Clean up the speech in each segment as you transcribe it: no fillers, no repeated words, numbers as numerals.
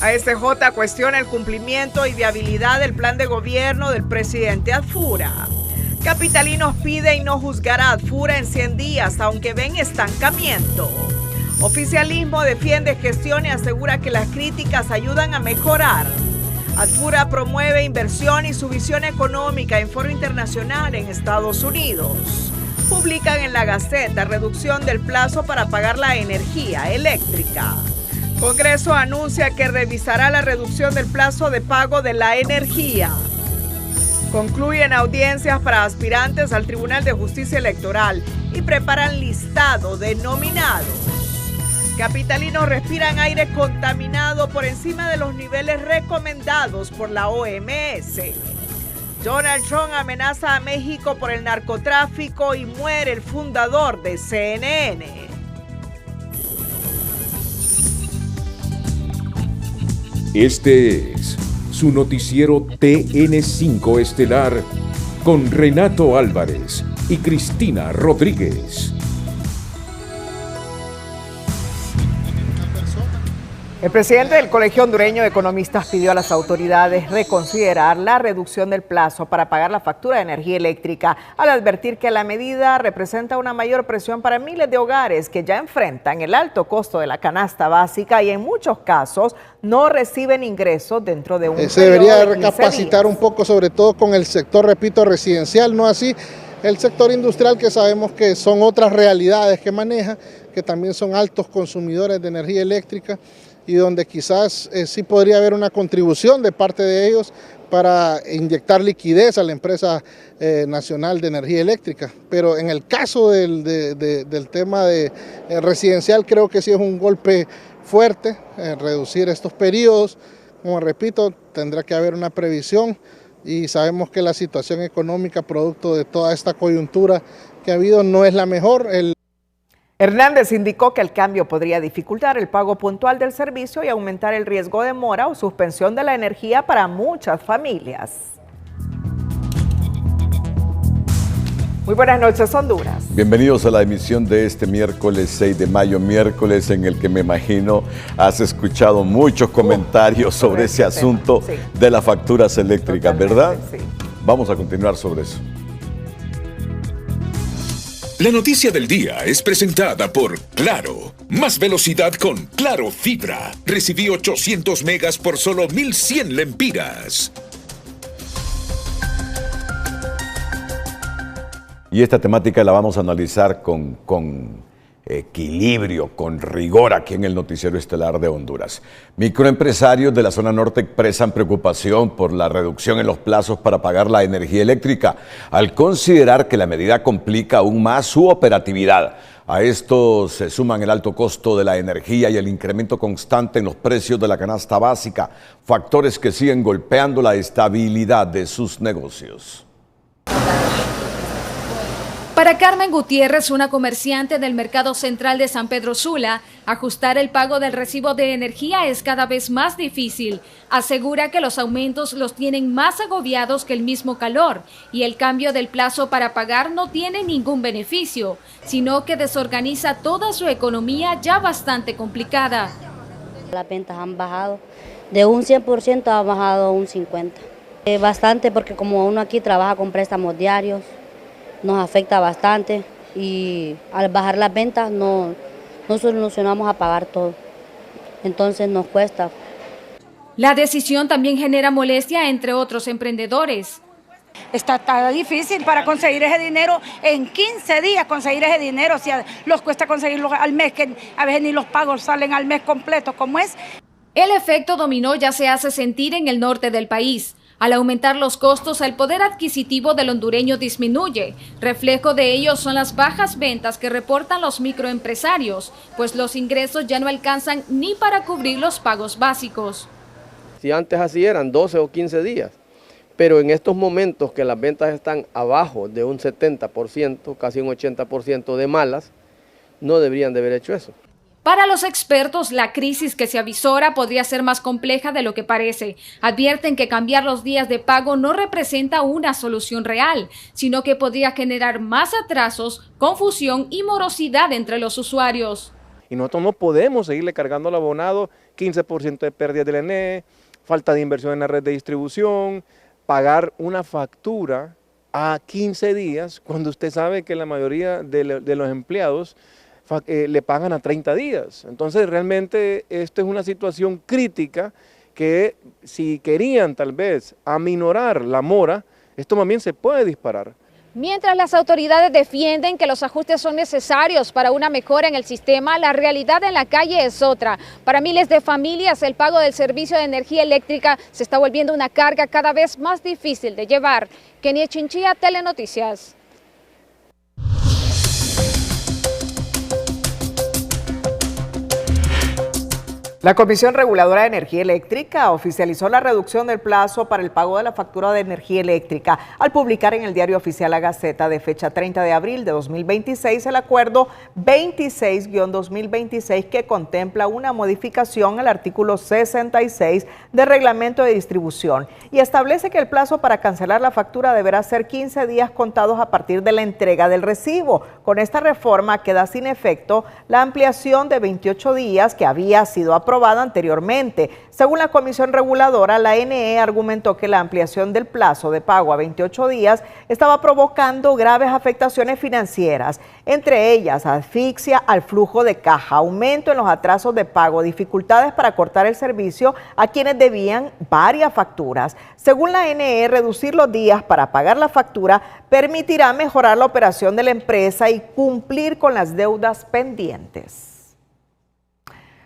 ASJ cuestiona el cumplimiento y viabilidad del plan de gobierno del presidente Adfura. Capitalinos piden no juzgar a Adfura en 100 días, aunque ven estancamiento. Oficialismo defiende gestión y asegura que las críticas ayudan a mejorar. Adfura promueve inversión y su visión económica en foro internacional en Estados Unidos. Publican en la Gaceta reducción del plazo para pagar la energía eléctrica. Congreso anuncia que revisará la reducción del plazo de pago de la energía. Concluyen audiencias para aspirantes al Tribunal de Justicia Electoral y preparan listado de nominados. Capitalinos respiran aire contaminado por encima de los niveles recomendados por la OMS. Donald Trump amenaza a México por el narcotráfico y muere el fundador de CNN. Este es su noticiero TN5 Estelar con Renato Álvarez y Cristina Rodríguez. El presidente del Colegio Hondureño de Economistas pidió a las autoridades reconsiderar la reducción del plazo para pagar la factura de energía eléctrica, al advertir que la medida representa una mayor presión para miles de hogares que ya enfrentan el alto costo de la canasta básica y en muchos casos no reciben ingresos dentro de un periodo Se debería de 15 recapacitar días. un poco, sobre todo con el sector, repito, residencial, no así el sector industrial, que sabemos que son otras realidades que maneja, que también son altos consumidores de energía eléctrica, y donde quizás sí podría haber una contribución de parte de ellos para inyectar liquidez a la empresa nacional de energía eléctrica. Pero en el caso del tema de residencial, creo que sí es un golpe fuerte reducir estos periodos. Como repito, tendrá que haber una previsión y sabemos que la situación económica producto de toda esta coyuntura que ha habido no es la mejor. Hernández indicó que el cambio podría dificultar el pago puntual del servicio y aumentar el riesgo de mora o suspensión de la energía para muchas familias. Muy buenas noches, Honduras. Bienvenidos a la emisión de este miércoles 6 de mayo, miércoles en el que me imagino has escuchado muchos comentarios sobre ese asunto de las facturas eléctricas, ¿verdad? Sí. Vamos a continuar sobre eso. La noticia del día es presentada por Claro. Más velocidad con Claro Fibra. Recibí 800 megas por solo 1,100 lempiras. Y esta temática la vamos a analizar con equilibrio, con rigor aquí en el Noticiero Estelar de Honduras. Microempresarios de la zona norte expresan preocupación por la reducción en los plazos para pagar la energía eléctrica, al considerar que la medida complica aún más su operatividad. A esto se suman el alto costo de la energía y el incremento constante en los precios de la canasta básica, factores que siguen golpeando la estabilidad de sus negocios. Para Carmen Gutiérrez, una comerciante del Mercado Central de San Pedro Sula, ajustar el pago del recibo de energía es cada vez más difícil. Asegura que los aumentos los tienen más agobiados que el mismo calor y el cambio del plazo para pagar no tiene ningún beneficio, sino que desorganiza toda su economía ya bastante complicada. Las ventas han bajado, de un 100% ha bajado a un 50%. Bastante porque como uno aquí trabaja con préstamos diarios, nos afecta bastante y al bajar las ventas no solucionamos a pagar todo, entonces nos cuesta. La decisión también genera molestia entre otros emprendedores. Está difícil para conseguir ese dinero, en 15 días conseguir ese dinero, si los cuesta conseguirlo al mes, que a veces ni los pagos salen al mes completo, como es. El efecto dominó ya se hace sentir en el norte del país. Al aumentar los costos, el poder adquisitivo del hondureño disminuye. Reflejo de ello son las bajas ventas que reportan los microempresarios, pues los ingresos ya no alcanzan ni para cubrir los pagos básicos. Si antes así eran 12 o 15 días, pero en estos momentos que las ventas están abajo de un 70%, casi un 80% de malas, no deberían de haber hecho eso. Para los expertos, la crisis que se avisora podría ser más compleja de lo que parece. Advierten que cambiar los días de pago no representa una solución real, sino que podría generar más atrasos, confusión y morosidad entre los usuarios. Y nosotros no podemos seguirle cargando al abonado 15% de pérdidas del ENE, falta de inversión en la red de distribución, pagar una factura a 15 días cuando usted sabe que la mayoría de los empleados le pagan a 30 días. Entonces realmente esto es una situación crítica que si querían tal vez aminorar la mora, esto también se puede disparar. Mientras las autoridades defienden que los ajustes son necesarios para una mejora en el sistema, la realidad en la calle es otra. Para miles de familias, el pago del servicio de energía eléctrica se está volviendo una carga cada vez más difícil de llevar. Kenia Chinchilla, Telenoticias. La Comisión Reguladora de Energía Eléctrica oficializó la reducción del plazo para el pago de la factura de energía eléctrica al publicar en el Diario Oficial La Gaceta de fecha 30 de abril de 2026 el acuerdo 26-2026 que contempla una modificación al artículo 66 del Reglamento de Distribución y establece que el plazo para cancelar la factura deberá ser 15 días contados a partir de la entrega del recibo. Con esta reforma queda sin efecto la ampliación de 28 días que había sido aprobada anteriormente. Según la Comisión Reguladora, la ANE argumentó que la ampliación del plazo de pago a 28 días estaba provocando graves afectaciones financieras, entre ellas asfixia al flujo de caja, aumento en los atrasos de pago, dificultades para cortar el servicio a quienes debían varias facturas. Según la ANE, reducir los días para pagar la factura permitirá mejorar la operación de la empresa y cumplir con las deudas pendientes.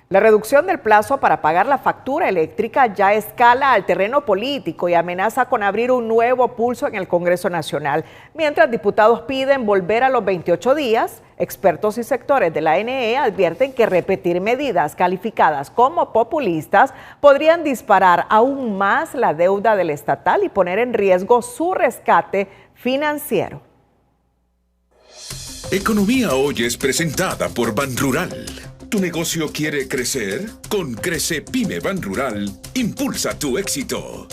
La reducción del plazo para pagar la factura eléctrica ya escala al terreno político y amenaza con abrir un nuevo pulso en el Congreso Nacional. Mientras diputados piden volver a los 28 días, expertos y sectores de la ANE advierten que repetir medidas calificadas como populistas podrían disparar aún más la deuda del estatal y poner en riesgo su rescate financiero. Economía Hoy es presentada por Banrural. ¿Tu negocio quiere crecer? Con Crece Pyme Banrural, impulsa tu éxito.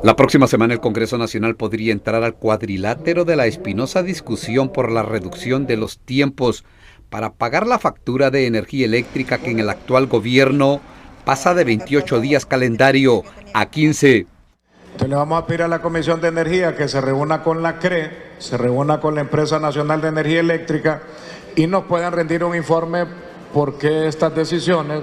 La próxima semana el Congreso Nacional podría entrar al cuadrilátero de la espinosa discusión por la reducción de los tiempos para pagar la factura de energía eléctrica que en el actual gobierno pasa de 28 días calendario a 15. Entonces le vamos a pedir a la Comisión de Energía que se reúna con la CRE, se reúna con la Empresa Nacional de Energía Eléctrica y nos puedan rendir un informe por qué estas decisiones.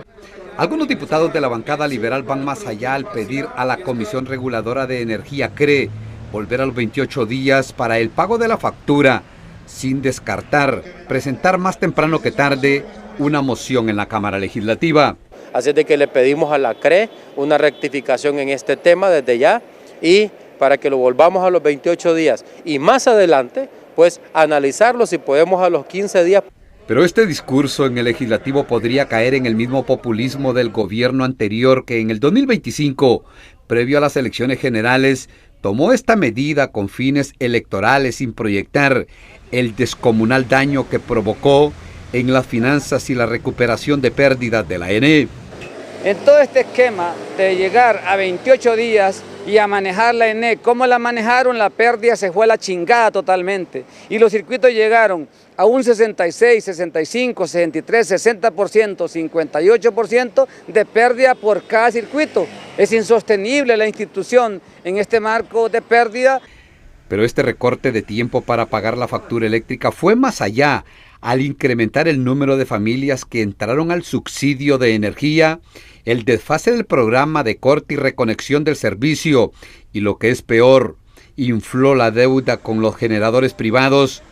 Algunos diputados de la bancada liberal van más allá al pedir a la Comisión Reguladora de Energía CRE volver a los 28 días para el pago de la factura, sin descartar presentar más temprano que tarde una moción en la Cámara Legislativa. Así de que le pedimos a la CRE una rectificación en este tema desde ya y para que lo volvamos a los 28 días y más adelante pues analizarlo si podemos a los 15 días. Pero este discurso en el legislativo podría caer en el mismo populismo del gobierno anterior que en el 2025, previo a las elecciones generales, tomó esta medida con fines electorales sin proyectar el descomunal daño que provocó en las finanzas y la recuperación de pérdidas de la ANE. En todo este esquema de llegar a 28 días y a manejar la ANE, ¿cómo la manejaron? La pérdida se fue a la chingada totalmente. Y los circuitos llegaron a un 66, 65, 63, 60%, 58% de pérdida por cada circuito. Es insostenible la institución en este marco de pérdida. Pero este recorte de tiempo para pagar la factura eléctrica fue más allá, al incrementar el número de familias que entraron al subsidio de energía, el desfase del programa de corte y reconexión del servicio y, lo que es peor, infló la deuda con los generadores privados,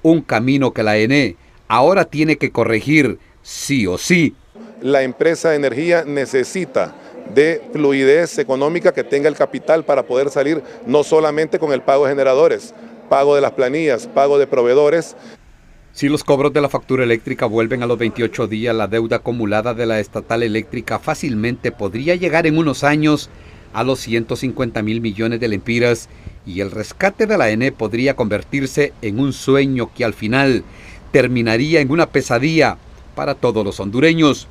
un camino que la ANE ahora tiene que corregir sí o sí. La empresa de energía necesita de fluidez económica, que tenga el capital para poder salir no solamente con el pago de generadores, pago de las planillas, pago de proveedores. Si los cobros de la factura eléctrica vuelven a los 28 días, la deuda acumulada de la estatal eléctrica fácilmente podría llegar en unos años a los 150.000 millones de lempiras y el rescate de la ANE podría convertirse en un sueño que al final terminaría en una pesadilla para todos los hondureños.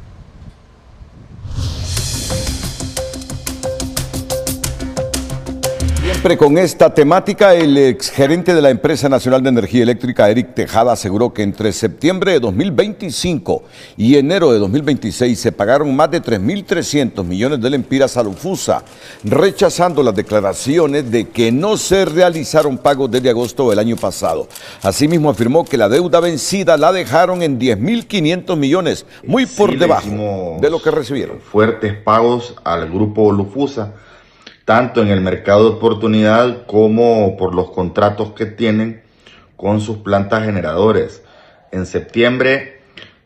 Siempre con esta temática, el exgerente de la Empresa Nacional de Energía Eléctrica, Eric Tejada, aseguró que entre septiembre de 2025 y enero de 2026 se pagaron más de 3.300 millones de lempiras a Lufusa, rechazando las declaraciones de que no se realizaron pagos desde agosto del año pasado. Asimismo, afirmó que la deuda vencida la dejaron en 10.500 millones, muy por debajo de lo que recibieron. Fuertes pagos al grupo Lufusa, tanto en el mercado de oportunidad como por los contratos que tienen con sus plantas generadores. En septiembre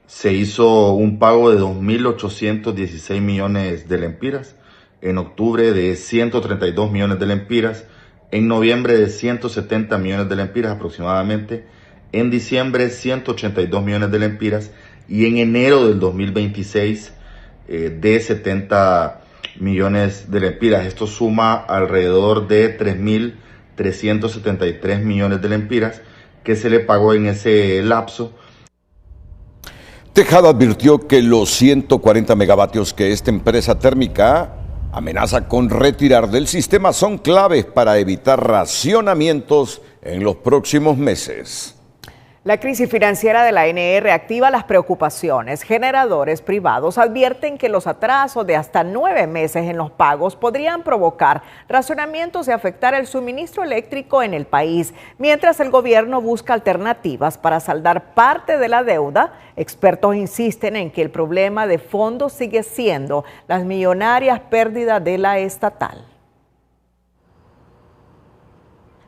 se hizo un pago de 2.816 millones de lempiras, en octubre de 132 millones de lempiras, en noviembre de 170 millones de lempiras aproximadamente, en diciembre 182 millones de lempiras y en enero del 2026 de 70 millones de lempiras. Esto suma alrededor de 3.373 millones de lempiras que se le pagó en ese lapso. Tejada advirtió que los 140 megavatios que esta empresa térmica amenaza con retirar del sistema son claves para evitar racionamientos en los próximos meses. La crisis financiera de la ANE reactiva las preocupaciones. Generadores privados advierten que los atrasos de hasta 9 meses en los pagos podrían provocar racionamientos y afectar el suministro eléctrico en el país. Mientras el gobierno busca alternativas para saldar parte de la deuda, expertos insisten en que el problema de fondo sigue siendo las millonarias pérdidas de la estatal.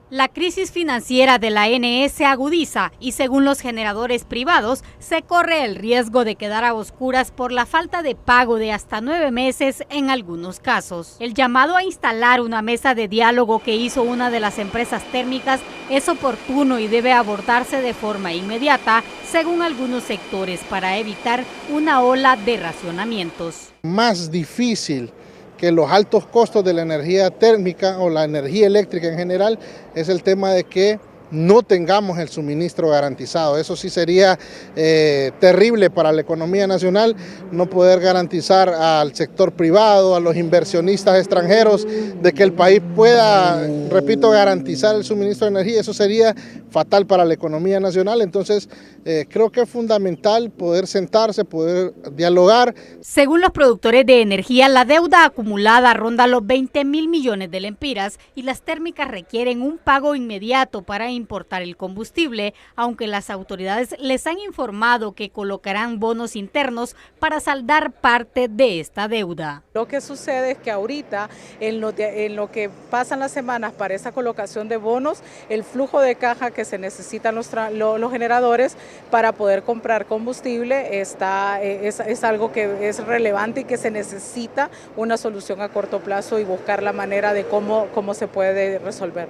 La crisis financiera de la ANE se agudiza y según los generadores privados se corre el riesgo de quedar a oscuras por la falta de pago de hasta 9 meses en algunos casos. El llamado a instalar una mesa de diálogo que hizo una de las empresas térmicas es oportuno y debe abordarse de forma inmediata, según algunos sectores, para evitar una ola de racionamientos. Más difícil que los altos costos de la energía térmica o la energía eléctrica en general es el tema de que no tengamos el suministro garantizado. Eso sí sería terrible para la economía nacional, no poder garantizar al sector privado, a los inversionistas extranjeros, de que el país pueda, repito, garantizar el suministro de energía. Eso sería fatal para la economía nacional. Entonces, creo que es fundamental poder sentarse, poder dialogar. Según los productores de energía, la deuda acumulada ronda los 20.000 millones de lempiras y las térmicas requieren un pago inmediato para importar el combustible, aunque las autoridades les han informado que colocarán bonos internos para saldar parte de esta deuda. Lo que sucede es que ahorita, en lo que pasan las semanas para esa colocación de bonos, el flujo de caja que se necesitan los generadores para poder comprar combustible es algo que es relevante y que se necesita una solución a corto plazo y buscar la manera de cómo se puede resolver.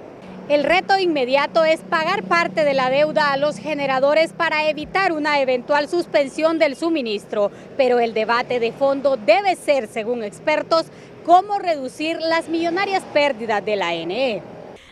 El reto inmediato es pagar parte de la deuda a los generadores para evitar una eventual suspensión del suministro, pero el debate de fondo debe ser, según expertos, cómo reducir las millonarias pérdidas de la ANE.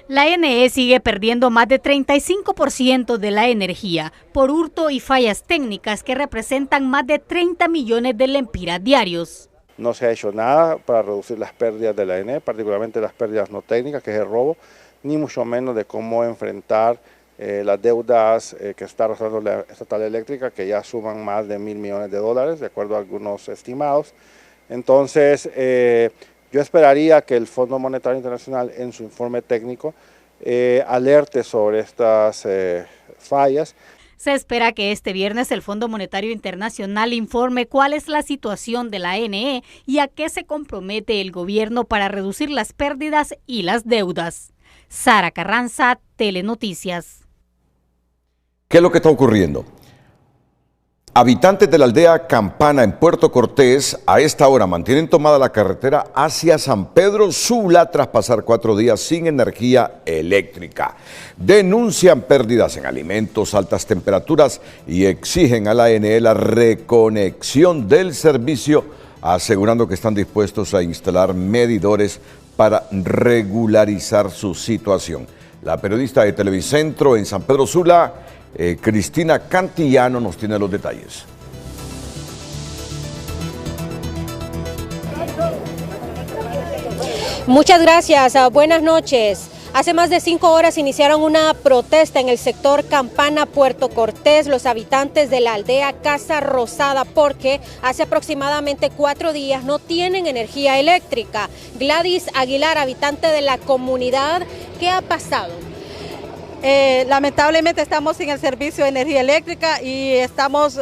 La ANE sigue perdiendo más de 35% de la energía por hurto y fallas técnicas que representan más de 30 millones de lempiras diarios. No se ha hecho nada para reducir las pérdidas de la ANE, particularmente las pérdidas no técnicas, que es el robo, ni mucho menos de cómo enfrentar las deudas que está arrastrando la estatal eléctrica, que ya suman más de $1.000 millones, de acuerdo a algunos estimados. Entonces, yo esperaría que el Fondo Monetario Internacional, en su informe técnico, alerte sobre estas fallas. Se espera que este viernes el Fondo Monetario Internacional informe cuál es la situación de la ANE y a qué se compromete el gobierno para reducir las pérdidas y las deudas. Sara Carranza, Telenoticias. ¿Qué es lo que está ocurriendo? Habitantes de la aldea Campana en Puerto Cortés a esta hora mantienen tomada la carretera hacia San Pedro Sula tras pasar 4 días sin energía eléctrica. Denuncian pérdidas en alimentos, altas temperaturas y exigen a la ANE la reconexión del servicio, asegurando que están dispuestos a instalar medidores para regularizar su situación. La periodista de Televicentro en San Pedro Sula, Cristina Cantillano, nos tiene los detalles. Muchas gracias, buenas noches. Hace más de 5 horas iniciaron una protesta en el sector Campana, Puerto Cortés, los habitantes de la aldea Casa Rosada, porque hace aproximadamente 4 días no tienen energía eléctrica. Gladys Aguilar, habitante de la comunidad, ¿qué ha pasado? Lamentablemente estamos sin el servicio de energía eléctrica y estamos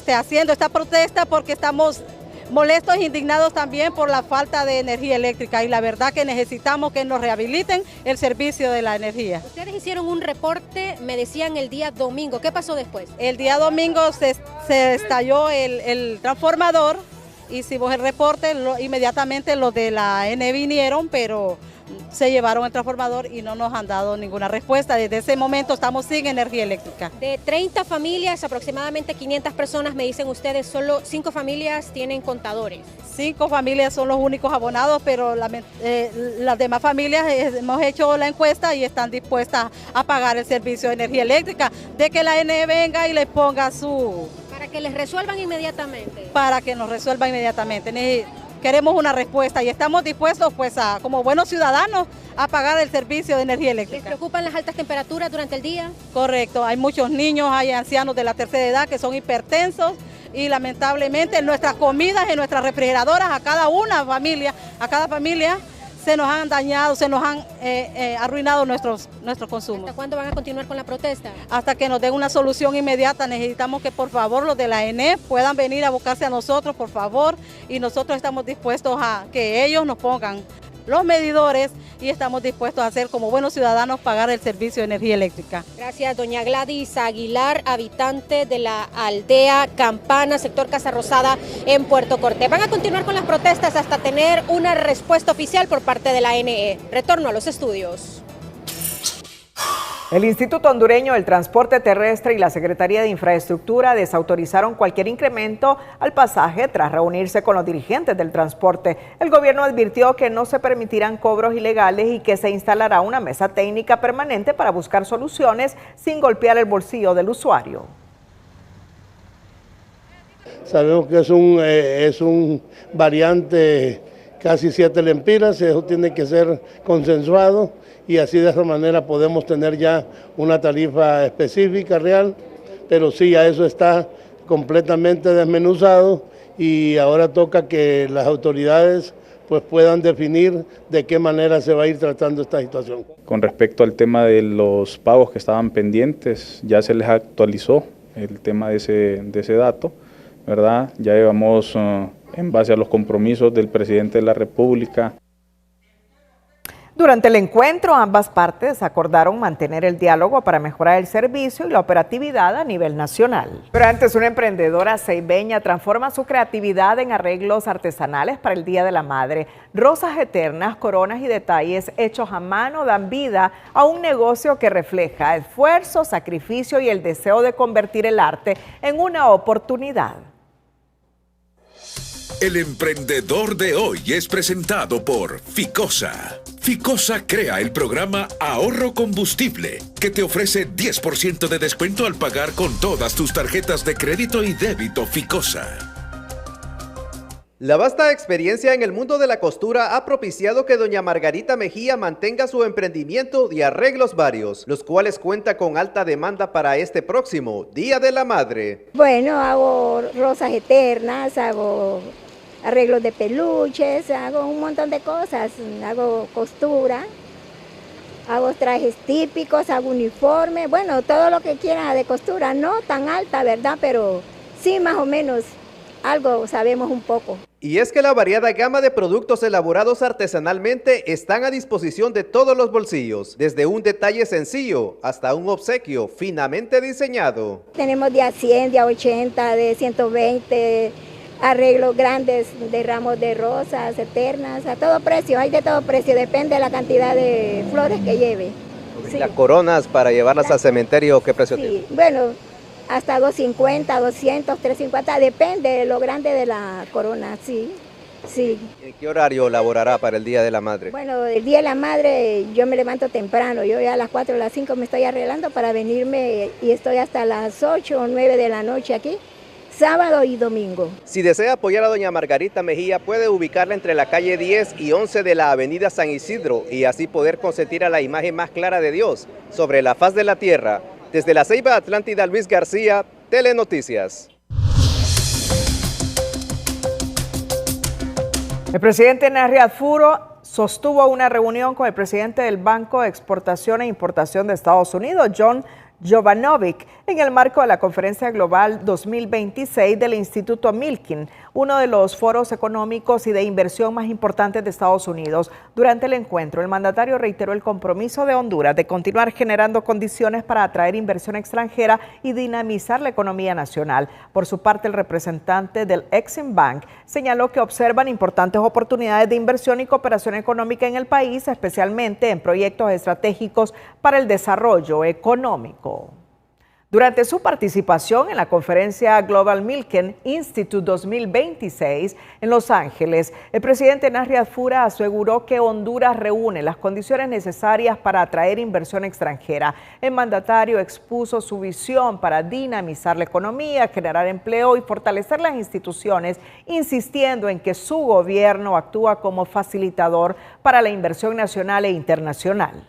haciendo esta protesta porque estamos molestos e indignados también por la falta de energía eléctrica y la verdad que necesitamos que nos rehabiliten el servicio de la energía. Ustedes hicieron un reporte, me decían el día domingo, ¿qué pasó después? El día domingo se estalló el transformador, hicimos el reporte, inmediatamente los de la ENE vinieron, pero se llevaron el transformador y no nos han dado ninguna respuesta. Desde ese momento estamos sin energía eléctrica. De 30 familias, aproximadamente 500 personas, me dicen ustedes, solo 5 familias tienen contadores. 5 familias son los únicos abonados, pero las demás familias hemos hecho la encuesta y están dispuestas a pagar el servicio de energía eléctrica, de que la ENE venga y les ponga su... Para que les resuelvan inmediatamente. Para que nos resuelvan inmediatamente. Queremos una respuesta y estamos dispuestos, pues, como buenos ciudadanos, a pagar el servicio de energía eléctrica. ¿Les preocupan las altas temperaturas durante el día? Correcto, hay muchos niños, hay ancianos de la tercera edad que son hipertensos y lamentablemente en nuestras comidas, en nuestras refrigeradoras, a cada familia se nos han dañado, se nos han arruinado nuestros consumos. ¿Hasta cuándo van a continuar con la protesta? Hasta que nos den una solución inmediata. Necesitamos que por favor los de la ENE puedan venir a buscarse a nosotros, por favor, y nosotros estamos dispuestos a que ellos nos pongan los medidores y estamos dispuestos a hacer como buenos ciudadanos pagar el servicio de energía eléctrica. Gracias, doña Gladys Aguilar, habitante de la aldea Campana, sector Casa Rosada en Puerto Cortés. Van a continuar con las protestas hasta tener una respuesta oficial por parte de la ENE. Retorno a los estudios. El Instituto Hondureño del Transporte Terrestre y la Secretaría de Infraestructura desautorizaron cualquier incremento al pasaje tras reunirse con los dirigentes del transporte. El gobierno advirtió que no se permitirán cobros ilegales y que se instalará una mesa técnica permanente para buscar soluciones sin golpear el bolsillo del usuario. Sabemos que es un variante casi 7 lempiras, eso tiene que ser consensuado. Y así de esa manera podemos tener ya una tarifa específica, real, pero sí, ya eso está completamente desmenuzado y ahora toca que las autoridades pues puedan definir de qué manera se va a ir tratando esta situación. Con respecto al tema de los pagos que estaban pendientes, ya se les actualizó el tema de ese dato, ¿verdad? Ya llevamos en base a los compromisos del presidente de la República. Durante el encuentro, ambas partes acordaron mantener el diálogo para mejorar el servicio y la operatividad a nivel nacional. Pero antes, una emprendedora ceibeña transforma su creatividad en arreglos artesanales para el Día de la Madre. Rosas eternas, coronas y detalles hechos a mano dan vida a un negocio que refleja esfuerzo, sacrificio y el deseo de convertir el arte en una oportunidad. El emprendedor de hoy es presentado por Ficosa. Ficosa crea el programa Ahorro Combustible, que te ofrece 10% de descuento al pagar con todas tus tarjetas de crédito y débito Ficosa. La vasta experiencia en el mundo de la costura ha propiciado que doña Margarita Mejía mantenga su emprendimiento de arreglos varios, los cuales cuenta con alta demanda para este próximo Día de la Madre. Bueno, hago rosas eternas, hago arreglos de peluches, hago un montón de cosas, hago costura, hago trajes típicos, hago uniformes, bueno, todo lo que quieran de costura, no tan alta, ¿verdad? Pero sí, más o menos, algo sabemos un poco. Y es que la variada gama de productos elaborados artesanalmente están a disposición de todos los bolsillos, desde un detalle sencillo hasta un obsequio finamente diseñado. Tenemos de a 100, de a 80, de 120, arreglos grandes de ramos de rosas eternas, a todo precio, hay de todo precio, depende de la cantidad de flores que lleve. Sí. Las coronas para llevarlas al cementerio, ¿qué precio tiene? Bueno, hasta 250, 200, 350, depende de lo grande de la corona, sí. ¿En qué horario laborará para el Día de la Madre? Bueno, el Día de la Madre yo me levanto temprano, yo ya a las 4 o las 5 me estoy arreglando para venirme y estoy hasta las 8 o 9 de la noche aquí. sábado y domingo. Si desea apoyar a doña Margarita Mejía, puede ubicarla entre la calle 10 y 11 de la avenida San Isidro y así poder consentir a la imagen más clara de Dios sobre la faz de la tierra. Desde la Ceiba Atlántida, Luis García, Telenoticias. El presidente Narri Furo sostuvo una reunión con el presidente del Banco de Exportación e Importación de Estados Unidos, John Jovanovic, en el marco de la Conferencia Global 2026 del Instituto Milken, uno de los foros económicos y de inversión más importantes de Estados Unidos. Durante el encuentro, el mandatario reiteró el compromiso de Honduras de continuar generando condiciones para atraer inversión extranjera y dinamizar la economía nacional. Por su parte, el representante del Exim Bank señaló que observan importantes oportunidades de inversión y cooperación económica en el país, especialmente en proyectos estratégicos para el desarrollo económico. Durante su participación en la conferencia Global Milken Institute 2026 en Los Ángeles, el presidente Narri Furo aseguró que Honduras reúne las condiciones necesarias para atraer inversión extranjera. El mandatario expuso su visión para dinamizar la economía, generar empleo y fortalecer las instituciones, insistiendo en que su gobierno actúa como facilitador para la inversión nacional e internacional.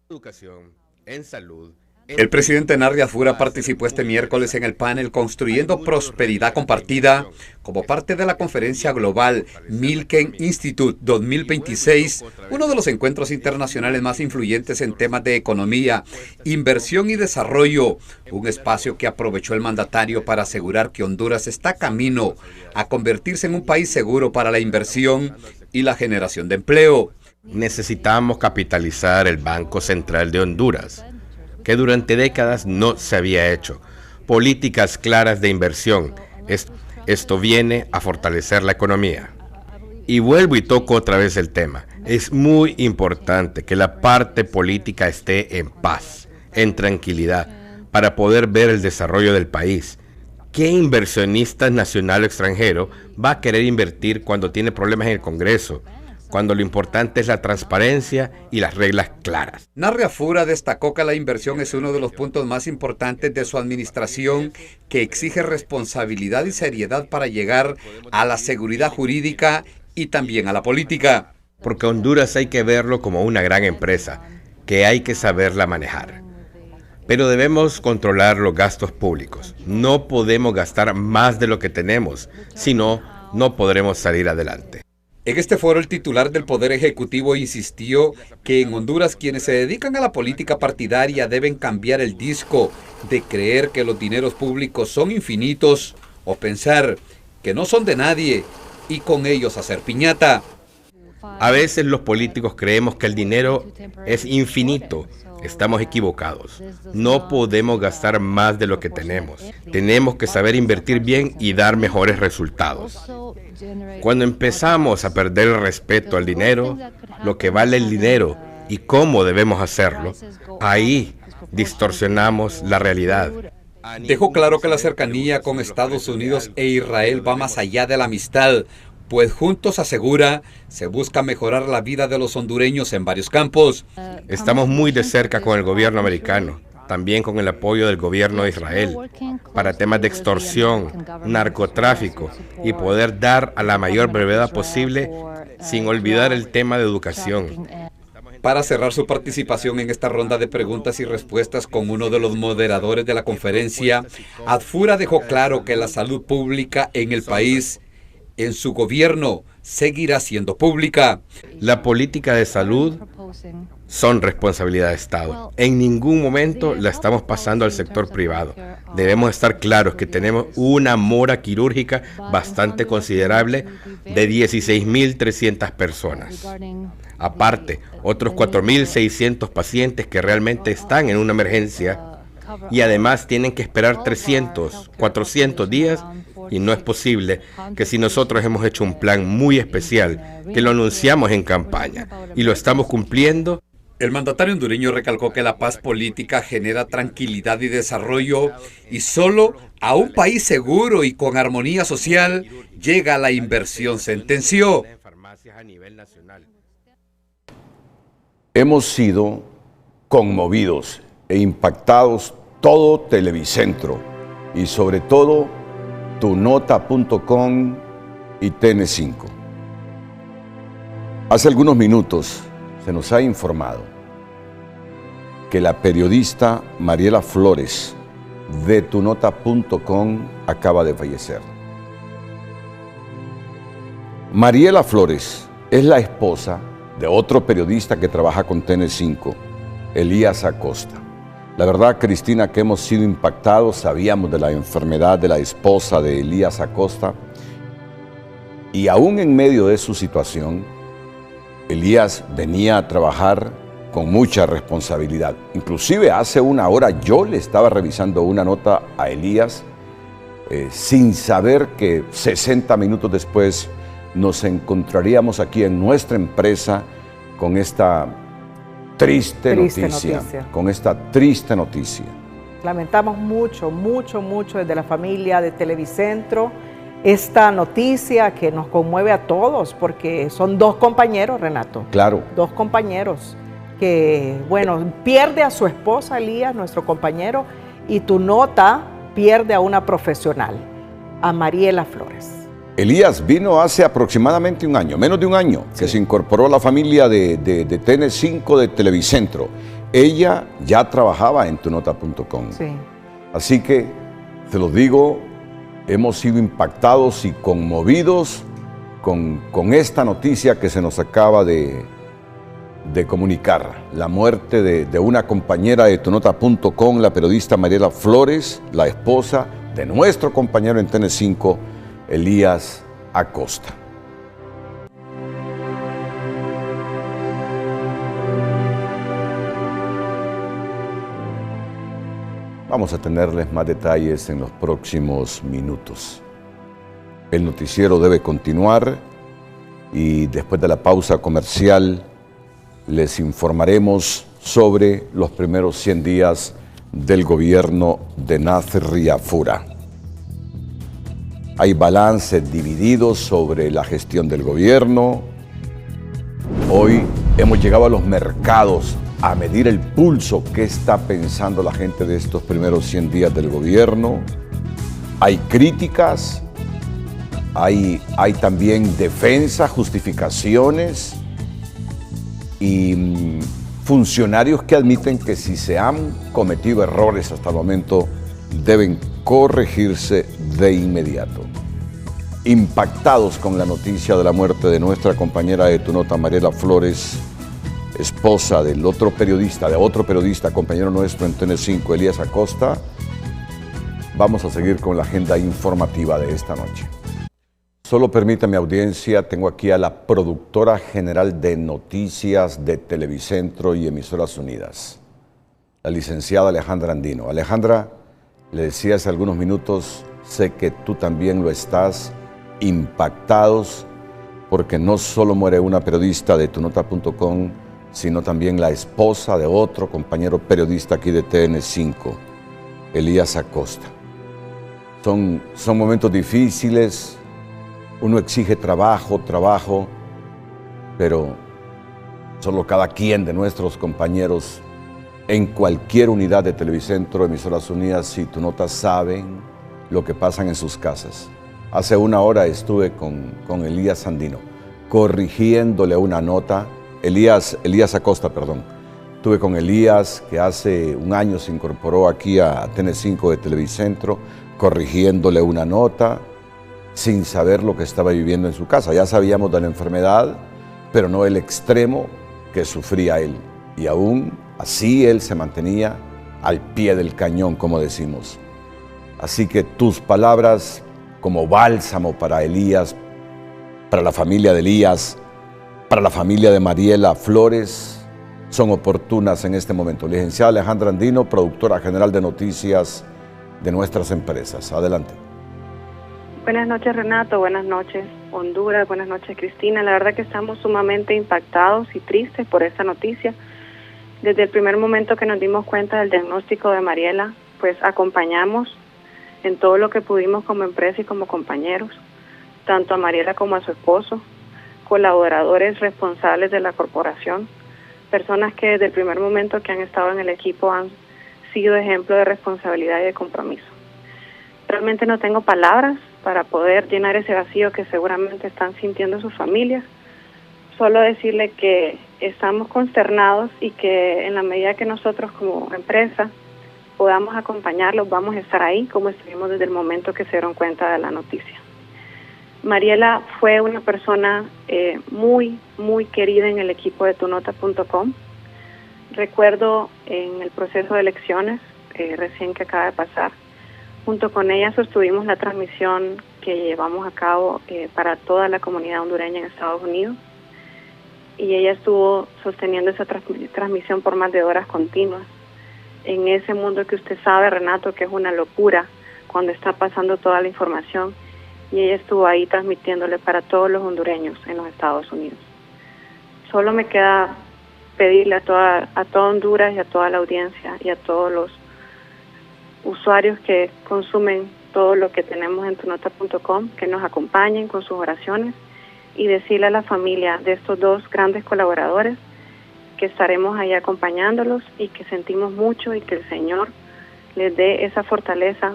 Educación, en salud. El presidente Narri Furo participó este miércoles en el panel Construyendo Prosperidad Compartida como parte de la conferencia global Milken Institute 2026, uno de los encuentros internacionales más influyentes en temas de economía, inversión y desarrollo, un espacio que aprovechó el mandatario para asegurar que Honduras está camino a convertirse en un país seguro para la inversión y la generación de empleo. Necesitamos capitalizar el Banco Central de Honduras, que durante décadas no se había hecho. Políticas claras de inversión. Esto viene a fortalecer la economía. Y vuelvo y toco otra vez el tema. Es muy importante que la parte política esté en paz, en tranquilidad, para poder ver el desarrollo del país. ¿Qué inversionista nacional o extranjero va a querer invertir cuando tiene problemas en el Congreso? Cuando lo importante es la transparencia y las reglas claras. Narri Furo destacó que la inversión es uno de los puntos más importantes de su administración, que exige responsabilidad y seriedad para llegar a la seguridad jurídica y también a la política. Porque Honduras hay que verlo como una gran empresa, que hay que saberla manejar. Pero debemos controlar los gastos públicos. No podemos gastar más de lo que tenemos, si no, no podremos salir adelante. En este foro, el titular del Poder Ejecutivo insistió que en Honduras quienes se dedican a la política partidaria deben cambiar el disco de creer que los dineros públicos son infinitos o pensar que no son de nadie y con ellos hacer piñata. A veces los políticos creemos que el dinero es infinito. Estamos equivocados. No podemos gastar más de lo que tenemos. Tenemos que saber invertir bien y dar mejores resultados. Cuando empezamos a perder el respeto al dinero, lo que vale el dinero y cómo debemos hacerlo, ahí distorsionamos la realidad. Dejó claro que la cercanía con Estados Unidos e Israel va más allá de la amistad, pues juntos, asegura, se busca mejorar la vida de los hondureños en varios campos. Estamos muy de cerca con el gobierno americano, también con el apoyo del gobierno de Israel, para temas de extorsión, narcotráfico y poder dar a la mayor brevedad posible, sin olvidar el tema de educación. Para cerrar su participación en esta ronda de preguntas y respuestas con uno de los moderadores de la conferencia, Furo dejó claro que la salud pública en el país, en su gobierno, seguirá siendo pública. La política de salud son responsabilidad del Estado. En ningún momento la estamos pasando al sector privado. Debemos estar claros que tenemos una mora quirúrgica bastante considerable de 16.300 personas. Aparte, otros 4.600 pacientes que realmente están en una emergencia y además tienen que esperar 300, 400 días. Y no es posible que si nosotros hemos hecho un plan muy especial, que lo anunciamos en campaña y lo estamos cumpliendo. El mandatario hondureño recalcó que la paz política genera tranquilidad y desarrollo y solo a un país seguro y con armonía social llega la inversión, sentenció. Hemos sido conmovidos e impactados todo Televicentro y sobre todo tunota.com y TN5. Hace algunos minutos se nos ha informado que la periodista Mariela Flores de tunota.com acaba de fallecer. Mariela Flores es la esposa de otro periodista que trabaja con TN5, Elías Acosta. La verdad, Cristina, que hemos sido impactados, sabíamos de la enfermedad de la esposa de Elías Acosta, y aún en medio de su situación, Elías venía a trabajar con mucha responsabilidad. Inclusive hace una hora yo le estaba revisando una nota a Elías sin saber que 60 minutos después nos encontraríamos aquí en nuestra empresa con esta triste noticia. Con esta triste noticia. Lamentamos mucho desde la familia de Televicentro esta noticia que nos conmueve a todos, porque son dos compañeros, Renato. Claro. Dos compañeros que, bueno, pierde a su esposa Elías, nuestro compañero, y Tunota pierde a una profesional, a Mariela Flores. Elías vino hace aproximadamente un año, menos de un año, que se incorporó a la familia de TN5 de Televicentro. Ella ya trabajaba en tunota.com. Sí. Así que, te lo digo, hemos sido impactados y conmovidos con esta noticia que se nos acaba de comunicar. La muerte de una compañera de tunota.com, la periodista Mariela Flores, la esposa de nuestro compañero en TN5, Elías Acosta. Vamos a tenerles más detalles en los próximos minutos. El noticiero debe continuar y después de la pausa comercial les informaremos sobre los primeros 100 días del gobierno de Nasri Afura. Hay balances divididos sobre la gestión del gobierno. Hoy hemos llegado a los mercados a medir el pulso, qué está pensando la gente de estos primeros 100 días del gobierno. Hay críticas, hay también defensa, justificaciones y funcionarios que admiten que si se han cometido errores hasta el momento, deben corregirse de inmediato. Impactados con la noticia de la muerte de nuestra compañera de Tunota, Mariela Flores, esposa de otro periodista, compañero nuestro en TN5, Elías Acosta, vamos a seguir con la agenda informativa de esta noche. Solo permítame, audiencia, tengo aquí a la productora general de noticias de Televicentro y Emisoras Unidas, la licenciada Alejandra Andino. Alejandra, le decía hace algunos minutos, sé que tú también lo estás, impactados, porque no solo muere una periodista de tunota.com, sino también la esposa de otro compañero periodista aquí de TN5, Elías Acosta. Son momentos difíciles, uno exige trabajo, pero solo cada quien de nuestros compañeros en cualquier unidad de Televicentro, Emisoras Unidas y Tunota saben lo que pasan en sus casas. Hace una hora estuve con Elías Andino, corrigiéndole una nota, Elías Acosta, perdón. Estuve con Elías, que hace un año se incorporó aquí a TN5 de Televicentro, corrigiéndole una nota, sin saber lo que estaba viviendo en su casa. Ya sabíamos de la enfermedad, pero no el extremo que sufría él. Y aún así él se mantenía al pie del cañón, como decimos. Así que tus palabras como bálsamo para Elías, para la familia de Elías, para la familia de Mariela Flores, son oportunas en este momento. Licenciada Alejandra Andino, productora general de noticias de nuestras empresas. Adelante. Buenas noches, Renato. Buenas noches, Honduras. Buenas noches, Cristina. La verdad que estamos sumamente impactados y tristes por esta noticia. Desde el primer momento que nos dimos cuenta del diagnóstico de Mariela, pues acompañamos en todo lo que pudimos como empresa y como compañeros, tanto a Mariela como a su esposo, colaboradores responsables de la corporación, personas que desde el primer momento que han estado en el equipo han sido ejemplo de responsabilidad y de compromiso. Realmente no tengo palabras para poder llenar ese vacío que seguramente están sintiendo sus familias. Solo decirle que estamos consternados y que en la medida que nosotros como empresa podamos acompañarlos, vamos a estar ahí como estuvimos desde el momento que se dieron cuenta de la noticia. Mariela fue una persona muy querida en el equipo de tunota.com. Recuerdo en el proceso de elecciones recién que acaba de pasar, junto con ella sostuvimos la transmisión que llevamos a cabo para toda la comunidad hondureña en Estados Unidos, y ella estuvo sosteniendo esa transmisión por más de horas continuas en ese mundo que usted sabe, Renato, que es una locura cuando está pasando toda la información, y ella estuvo ahí transmitiéndole para todos los hondureños en los Estados Unidos. Solo me queda pedirle a toda Honduras y a toda la audiencia y a todos los usuarios que consumen todo lo que tenemos en tunota.com, que nos acompañen con sus oraciones, y decirle a la familia de estos dos grandes colaboradores que estaremos ahí acompañándolos y que sentimos mucho y que el Señor les dé esa fortaleza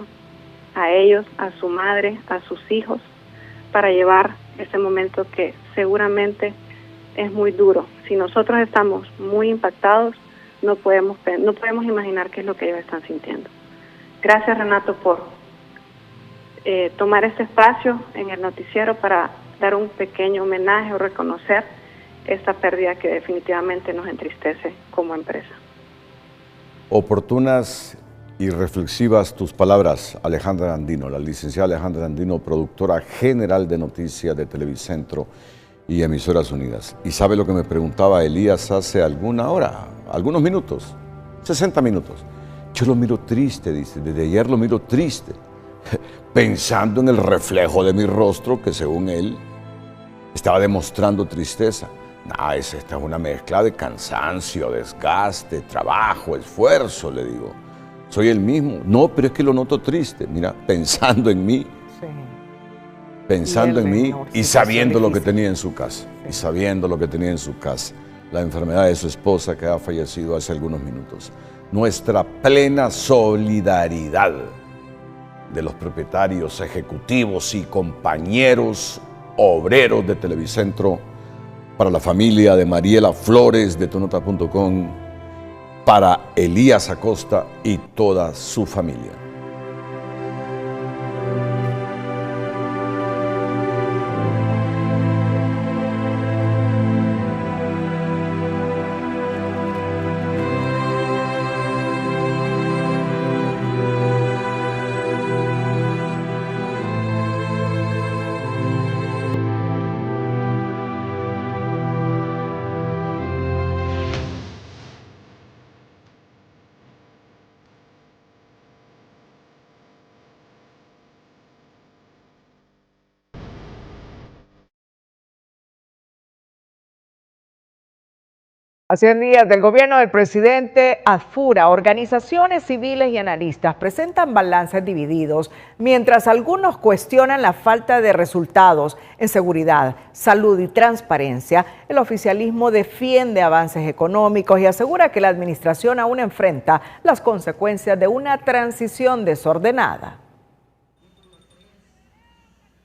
a ellos, a su madre, a sus hijos, para llevar ese momento que seguramente es muy duro. Si nosotros estamos muy impactados, no podemos imaginar qué es lo que ellos están sintiendo. Gracias, Renato, por tomar este espacio en el noticiero para dar un pequeño homenaje o reconocer esta pérdida que definitivamente nos entristece como empresa. Oportunas y reflexivas tus palabras, Alejandra Andino, la licenciada Alejandra Andino, productora general de noticias de Televicentro y Emisoras Unidas. ¿Y sabe lo que me preguntaba Elías hace algunos minutos, 60 minutos? Yo lo miro triste, dice, desde ayer lo miro triste, pensando en el reflejo de mi rostro que según él estaba demostrando tristeza. Esta es una mezcla de cansancio, desgaste, trabajo, esfuerzo, le digo. Soy el mismo. No, pero es que lo noto triste. Mira, pensando en mí. Sí. Pensando en mí y sabiendo lo que tenía en su casa. Sí. Y sabiendo lo que tenía en su casa. La enfermedad de su esposa que ha fallecido hace algunos minutos. Nuestra plena solidaridad de los propietarios, ejecutivos y compañeros obreros de Televicentro, para la familia de Mariela Flores de tunota.com, para Elías Acosta y toda su familia. A 100 días del gobierno del presidente Azfura, organizaciones civiles y analistas presentan balances divididos, mientras algunos cuestionan la falta de resultados en seguridad, salud y transparencia. El oficialismo defiende avances económicos y asegura que la administración aún enfrenta las consecuencias de una transición desordenada.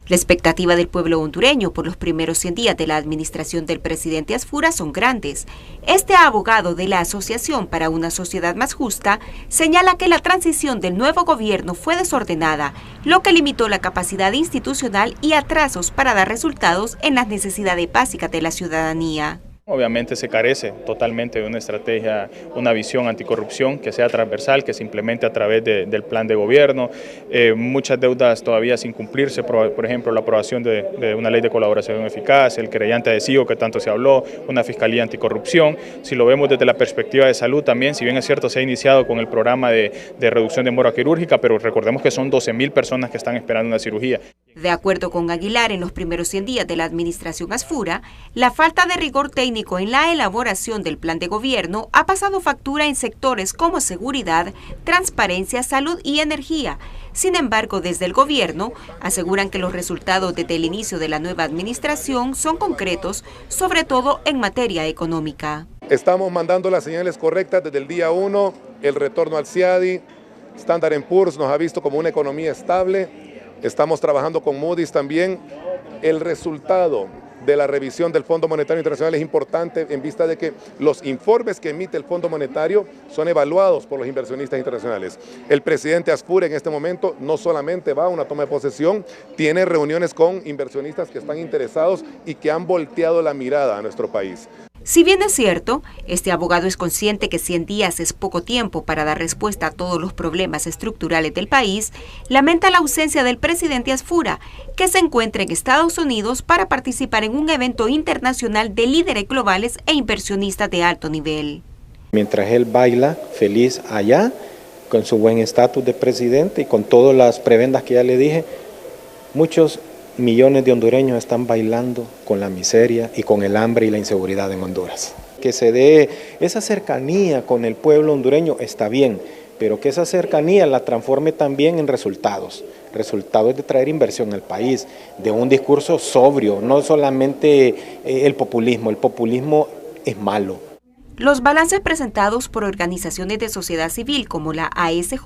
La expectativa del pueblo hondureño por los primeros 100 días de la administración del presidente Azfura son grandes. Este abogado de la Asociación para una Sociedad Más Justa señala que la transición del nuevo gobierno fue desordenada, lo que limitó la capacidad institucional y atrasos para dar resultados en las necesidades básicas de la ciudadanía. Obviamente se carece totalmente de una estrategia, una visión anticorrupción que sea transversal, que se implemente a través del plan de gobierno. Muchas deudas todavía sin cumplirse, por ejemplo, la aprobación de una ley de colaboración eficaz, el querellante adhesivo que tanto se habló, una fiscalía anticorrupción. Si lo vemos desde la perspectiva de salud también, si bien es cierto se ha iniciado con el programa de reducción de demora quirúrgica, pero recordemos que son 12.000 personas que están esperando una cirugía. De acuerdo con Aguilar, en los primeros 100 días de la administración Azfura, la falta de rigor técnico en la elaboración del plan de gobierno ha pasado factura en sectores como seguridad, transparencia, salud y energía. Sin embargo, desde el gobierno aseguran que los resultados desde el inicio de la nueva administración son concretos, sobre todo en materia económica. Estamos mandando las señales correctas desde el día 1, el retorno al CIADI, Standard & Poor's nos ha visto como una economía estable. Estamos trabajando con Moody's también. El resultado de la revisión del Fondo Monetario Internacional es importante en vista de que los informes que emite el Fondo Monetario son evaluados por los inversionistas internacionales. El presidente Asfura en este momento no solamente va a una toma de posesión, tiene reuniones con inversionistas que están interesados y que han volteado la mirada a nuestro país. Si bien es cierto, este abogado es consciente que 100 días es poco tiempo para dar respuesta a todos los problemas estructurales del país, lamenta la ausencia del presidente Asfura, que se encuentra en Estados Unidos para participar en un evento internacional de líderes globales e inversionistas de alto nivel. Mientras él baila feliz allá, con su buen estatus de presidente y con todas las prebendas que ya le dije, muchos millones de hondureños están bailando con la miseria y con el hambre y la inseguridad en Honduras. Que se dé esa cercanía con el pueblo hondureño está bien, pero que esa cercanía la transforme también en resultados de traer inversión al país, de un discurso sobrio, no solamente el populismo es malo. Los balances presentados por organizaciones de sociedad civil como la ASJ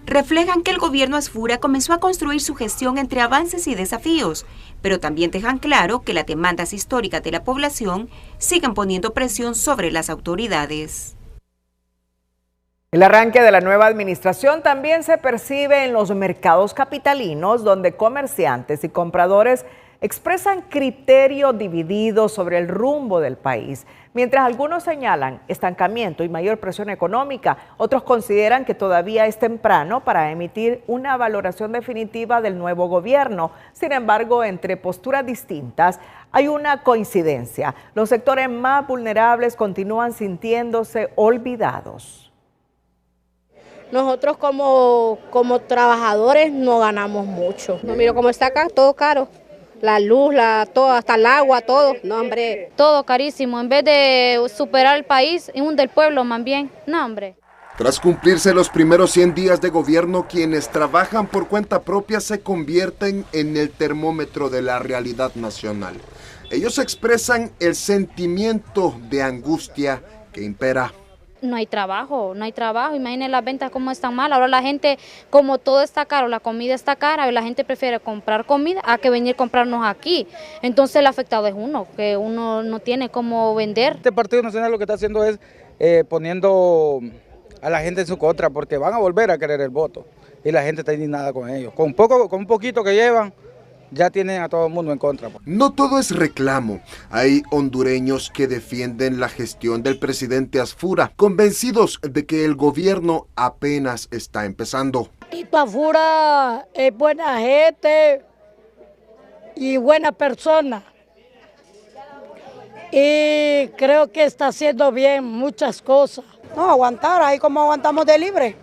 reflejan que el gobierno Asfura comenzó a construir su gestión entre avances y desafíos, pero también dejan claro que las demandas históricas de la población siguen poniendo presión sobre las autoridades. El arranque de la nueva administración también se percibe en los mercados capitalinos, donde comerciantes y compradores expresan criterios divididos sobre el rumbo del país. Mientras algunos señalan estancamiento y mayor presión económica, otros consideran que todavía es temprano para emitir una valoración definitiva del nuevo gobierno. Sin embargo, entre posturas distintas hay una coincidencia. Los sectores más vulnerables continúan sintiéndose olvidados. Nosotros como trabajadores no ganamos mucho. No, miro cómo está acá, todo caro. La luz, todo, hasta el agua, todo. No, hombre. Todo carísimo. En vez de superar el país, hunde el pueblo más bien. No, hombre. Tras cumplirse los primeros 100 días de gobierno, quienes trabajan por cuenta propia se convierten en el termómetro de la realidad nacional. Ellos expresan el sentimiento de angustia que impera. No hay trabajo, imaginen las ventas cómo están mal, ahora la gente, como todo está caro, la comida está cara, y la gente prefiere comprar comida a que venir a comprarnos aquí, entonces el afectado es uno, que uno no tiene cómo vender. Este Partido Nacional lo que está haciendo es poniendo a la gente en su contra, porque van a volver a querer el voto, y la gente está indignada con ellos, con un poquito que llevan, ya tienen a todo el mundo en contra. No todo es reclamo. Hay hondureños que defienden la gestión del presidente Asfura, convencidos de que el gobierno apenas está empezando. Tito Asfura es buena gente y buena persona. Y creo que está haciendo bien muchas cosas. No, aguantar, ahí como aguantamos de libre.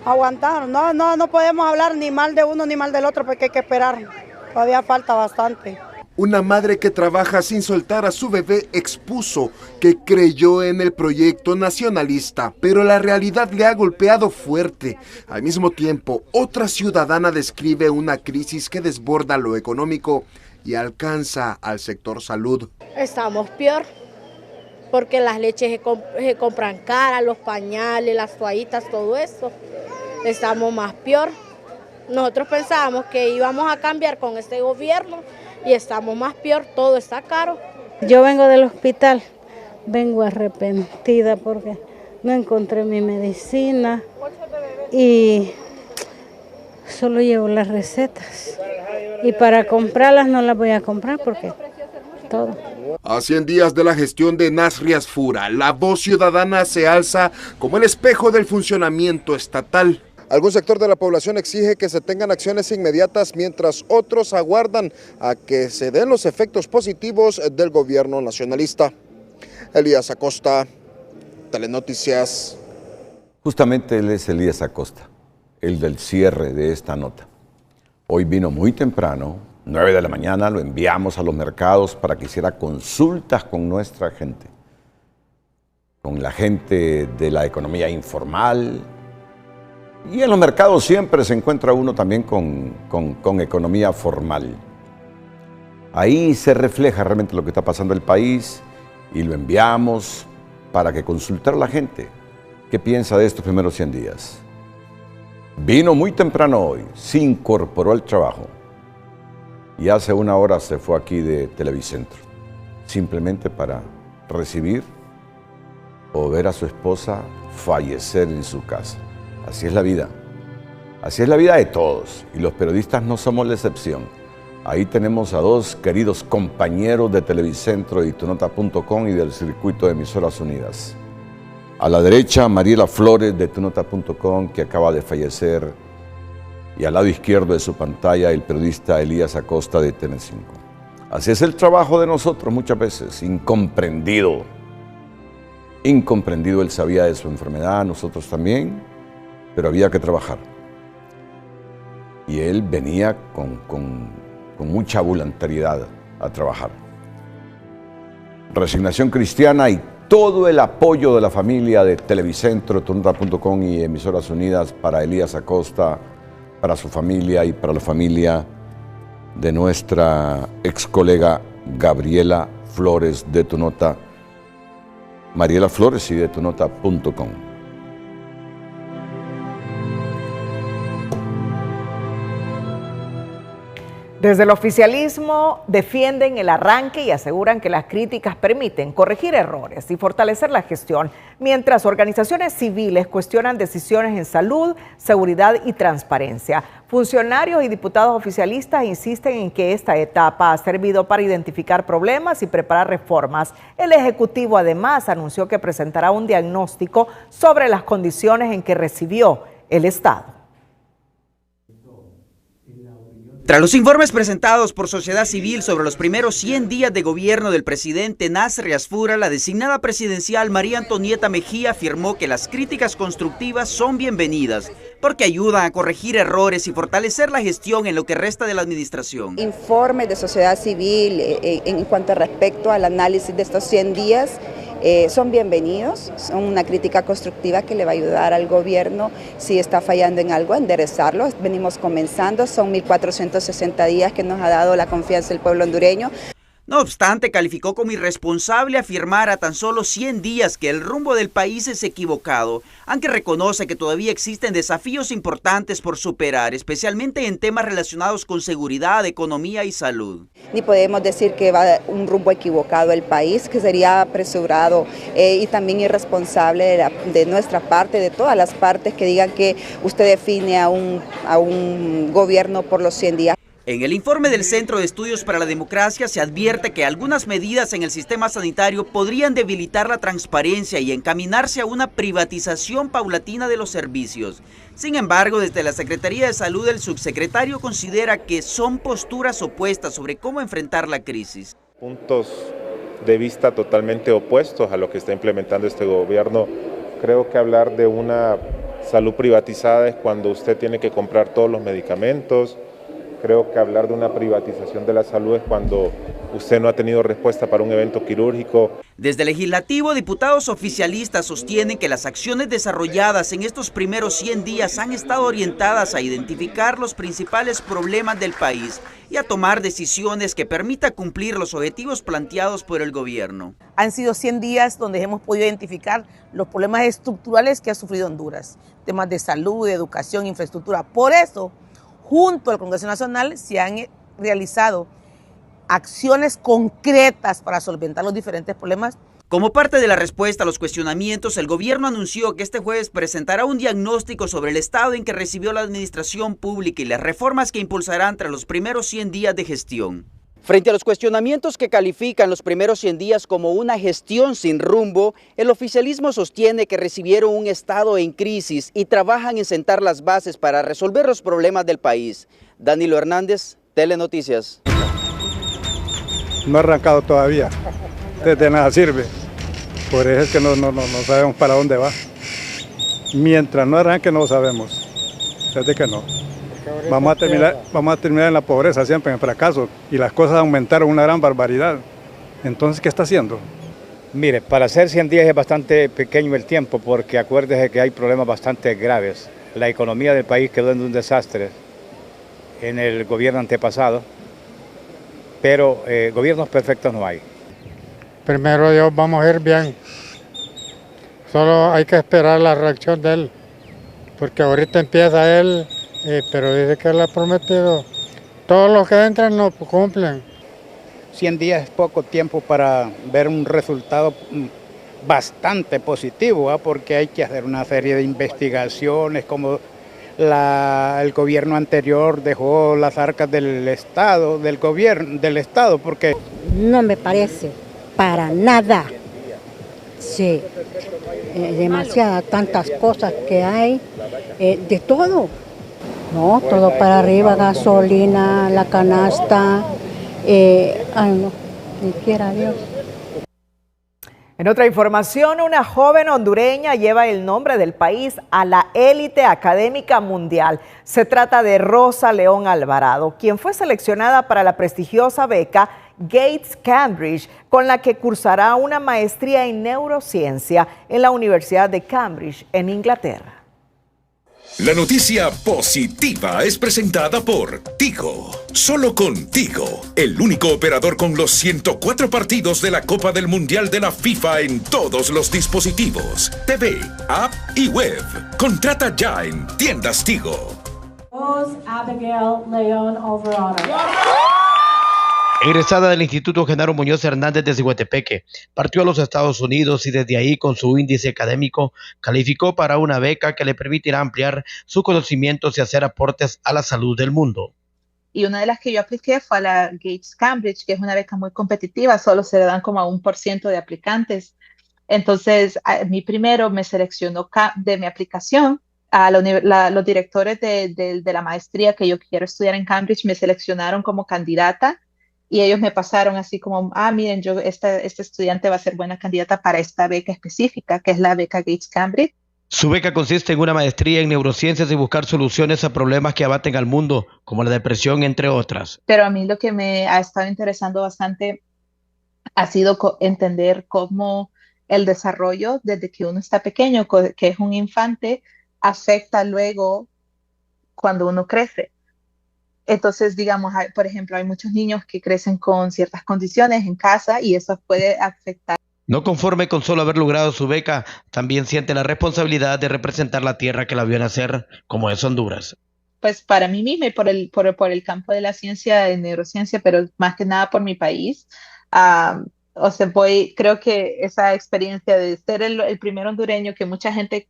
Aguantar, no podemos hablar ni mal de uno ni mal del otro porque hay que esperar, todavía falta bastante. Una madre que trabaja sin soltar a su bebé expuso que creyó en el proyecto nacionalista, pero la realidad le ha golpeado fuerte. Al mismo tiempo, otra ciudadana describe una crisis que desborda lo económico y alcanza al sector salud. Estamos peor, porque las leches se compran caras, los pañales, las toallitas, todo eso. Estamos más peor. Nosotros pensábamos que íbamos a cambiar con este gobierno y estamos más peor, todo está caro. Yo vengo del hospital, vengo arrepentida porque no encontré mi medicina y solo llevo las recetas. Y para comprarlas no las voy a comprar porque todo. A 100 días de la gestión de Nasri Asfura, la voz ciudadana se alza como el espejo del funcionamiento estatal. Algún sector de la población exige que se tengan acciones inmediatas, mientras otros aguardan a que se den los efectos positivos del gobierno nacionalista. Elías Acosta, Telenoticias. Justamente él es Elías Acosta, el del cierre de esta nota. Hoy vino muy temprano, 9 de la mañana, lo enviamos a los mercados para que hiciera consultas con nuestra gente, con la gente de la economía informal. Y en los mercados siempre se encuentra uno también con economía formal. Ahí se refleja realmente lo que está pasando en el país y lo enviamos para que consultara a la gente qué piensa de estos primeros 100 días. Vino muy temprano hoy, se incorporó al trabajo y hace una hora se fue aquí de Televicentro, simplemente para recibir o ver a su esposa fallecer en su casa. Así es la vida. Así es la vida de todos y los periodistas no somos la excepción. Ahí tenemos a dos queridos compañeros de Televicentro y tunota.com y del circuito de emisoras unidas. A la derecha, Mariela Flores de tunota.com, que acaba de fallecer, y al lado izquierdo de su pantalla, el periodista Elías Acosta de TN5. Así es el trabajo de nosotros muchas veces, incomprendido. Incomprendido, él sabía de su enfermedad, nosotros también, pero había que trabajar. Y él venía con mucha voluntariedad a trabajar. Resignación cristiana y todo el apoyo de la familia de Televicentro, tunota.com y Emisoras Unidas para Elías Acosta, para su familia y para la familia de nuestra ex colega Gabriela Flores de Tunota, Mariela Flores y de tunota.com. Desde el oficialismo defienden el arranque y aseguran que las críticas permiten corregir errores y fortalecer la gestión, mientras organizaciones civiles cuestionan decisiones en salud, seguridad y transparencia. Funcionarios y diputados oficialistas insisten en que esta etapa ha servido para identificar problemas y preparar reformas. El Ejecutivo además anunció que presentará un diagnóstico sobre las condiciones en que recibió el Estado. Tras los informes presentados por sociedad civil sobre los primeros 100 días de gobierno del presidente Nasri Asfura, la designada presidencial María Antonieta Mejía afirmó que las críticas constructivas son bienvenidas porque ayudan a corregir errores y fortalecer la gestión en lo que resta de la administración. Informes de sociedad civil en cuanto respecto al análisis de estos 100 días son bienvenidos, son una crítica constructiva que le va a ayudar al gobierno si está fallando en algo, a enderezarlo. Venimos comenzando, son 1.460 días que nos ha dado la confianza del pueblo hondureño. No obstante, calificó como irresponsable afirmar a tan solo 100 días que el rumbo del país es equivocado, aunque reconoce que todavía existen desafíos importantes por superar, especialmente en temas relacionados con seguridad, economía y salud. Ni podemos decir que va un rumbo equivocado el país, que sería apresurado y también irresponsable de nuestra parte, de todas las partes, que digan que usted define a un gobierno por los 100 días. En el informe del Centro de Estudios para la Democracia se advierte que algunas medidas en el sistema sanitario podrían debilitar la transparencia y encaminarse a una privatización paulatina de los servicios. Sin embargo, desde la Secretaría de Salud, el subsecretario considera que son posturas opuestas sobre cómo enfrentar la crisis. Puntos de vista totalmente opuestos a lo que está implementando este gobierno. Creo que hablar de una salud privatizada es cuando usted tiene que comprar todos los medicamentos. Creo que hablar de una privatización de la salud es cuando usted no ha tenido respuesta para un evento quirúrgico. Desde el Legislativo, diputados oficialistas sostienen que las acciones desarrolladas en estos primeros 100 días han estado orientadas a identificar los principales problemas del país y a tomar decisiones que permitan cumplir los objetivos planteados por el gobierno. Han sido 100 días donde hemos podido identificar los problemas estructurales que ha sufrido Honduras, temas de salud, de educación, infraestructura. Por eso, junto al Congreso Nacional se han realizado acciones concretas para solventar los diferentes problemas. Como parte de la respuesta a los cuestionamientos, el gobierno anunció que este jueves presentará un diagnóstico sobre el estado en que recibió la administración pública y las reformas que impulsarán tras los primeros 100 días de gestión. Frente a los cuestionamientos que califican los primeros 100 días como una gestión sin rumbo, el oficialismo sostiene que recibieron un estado en crisis y trabajan en sentar las bases para resolver los problemas del país. Danilo Hernández, Telenoticias. No ha arrancado todavía, de nada sirve, por eso es que no sabemos para dónde va. Mientras no arranque no sabemos, desde que no. Vamos a terminar en la pobreza siempre, en el fracaso, y las cosas aumentaron una gran barbaridad. Entonces, ¿qué está haciendo? Mire, para hacer 100 días es bastante pequeño el tiempo, porque acuérdese que hay problemas bastante graves. La economía del país quedó en un desastre en el gobierno antepasado, pero gobiernos perfectos no hay. Primero Dios, vamos a ir bien. Solo hay que esperar la reacción de él porque ahorita empieza él, pero dice que él ha prometido, todos los que entran no cumplen. 100 días es poco tiempo para ver un resultado bastante positivo, porque hay que hacer una serie de investigaciones, como el gobierno anterior dejó las arcas del Estado, del Estado, porque... No me parece, para nada. Sí, demasiadas, tantas cosas que hay, de todo. No, todo para arriba, gasolina, la canasta, ay no, ni quiera Dios. En otra información, una joven hondureña lleva el nombre del país a la élite académica mundial. Se trata de Rosa León Alvarado, quien fue seleccionada para la prestigiosa beca Gates Cambridge, con la que cursará una maestría en neurociencia en la Universidad de Cambridge, en Inglaterra. La noticia positiva es presentada por Tigo. Solo con Tigo, el único operador con los 104 partidos de la Copa del Mundial de la FIFA en todos los dispositivos, TV, app y web. Contrata ya en tiendas Tigo. Abigail León Alvarado. Egresada del Instituto Genaro Muñoz Hernández de Ciguatepeque, partió a los Estados Unidos y desde ahí, con su índice académico, calificó para una beca que le permitirá ampliar sus conocimientos y hacer aportes a la salud del mundo. Y una de las que yo apliqué fue a la Gates Cambridge, que es una beca muy competitiva, solo se le dan como a 1% de aplicantes. Entonces, a mí primero me seleccionó de mi aplicación. Los directores de la maestría que yo quiero estudiar en Cambridge me seleccionaron como candidata. Y ellos me pasaron así como, miren, esta estudiante va a ser buena candidata para esta beca específica, que es la beca Gates Cambridge. Su beca consiste en una maestría en neurociencias y buscar soluciones a problemas que abaten al mundo, como la depresión, entre otras. Pero a mí lo que me ha estado interesando bastante ha sido entender cómo el desarrollo desde que uno está pequeño, que es un infante, afecta luego cuando uno crece. Entonces, digamos, por ejemplo, hay muchos niños que crecen con ciertas condiciones en casa y eso puede afectar. No conforme con solo haber logrado su beca, también siente la responsabilidad de representar la tierra que la vio nacer, como es Honduras. Pues para mí misma y por el campo de la ciencia, de neurociencia, pero más que nada por mi país. Creo que esa experiencia de ser el primer hondureño que mucha gente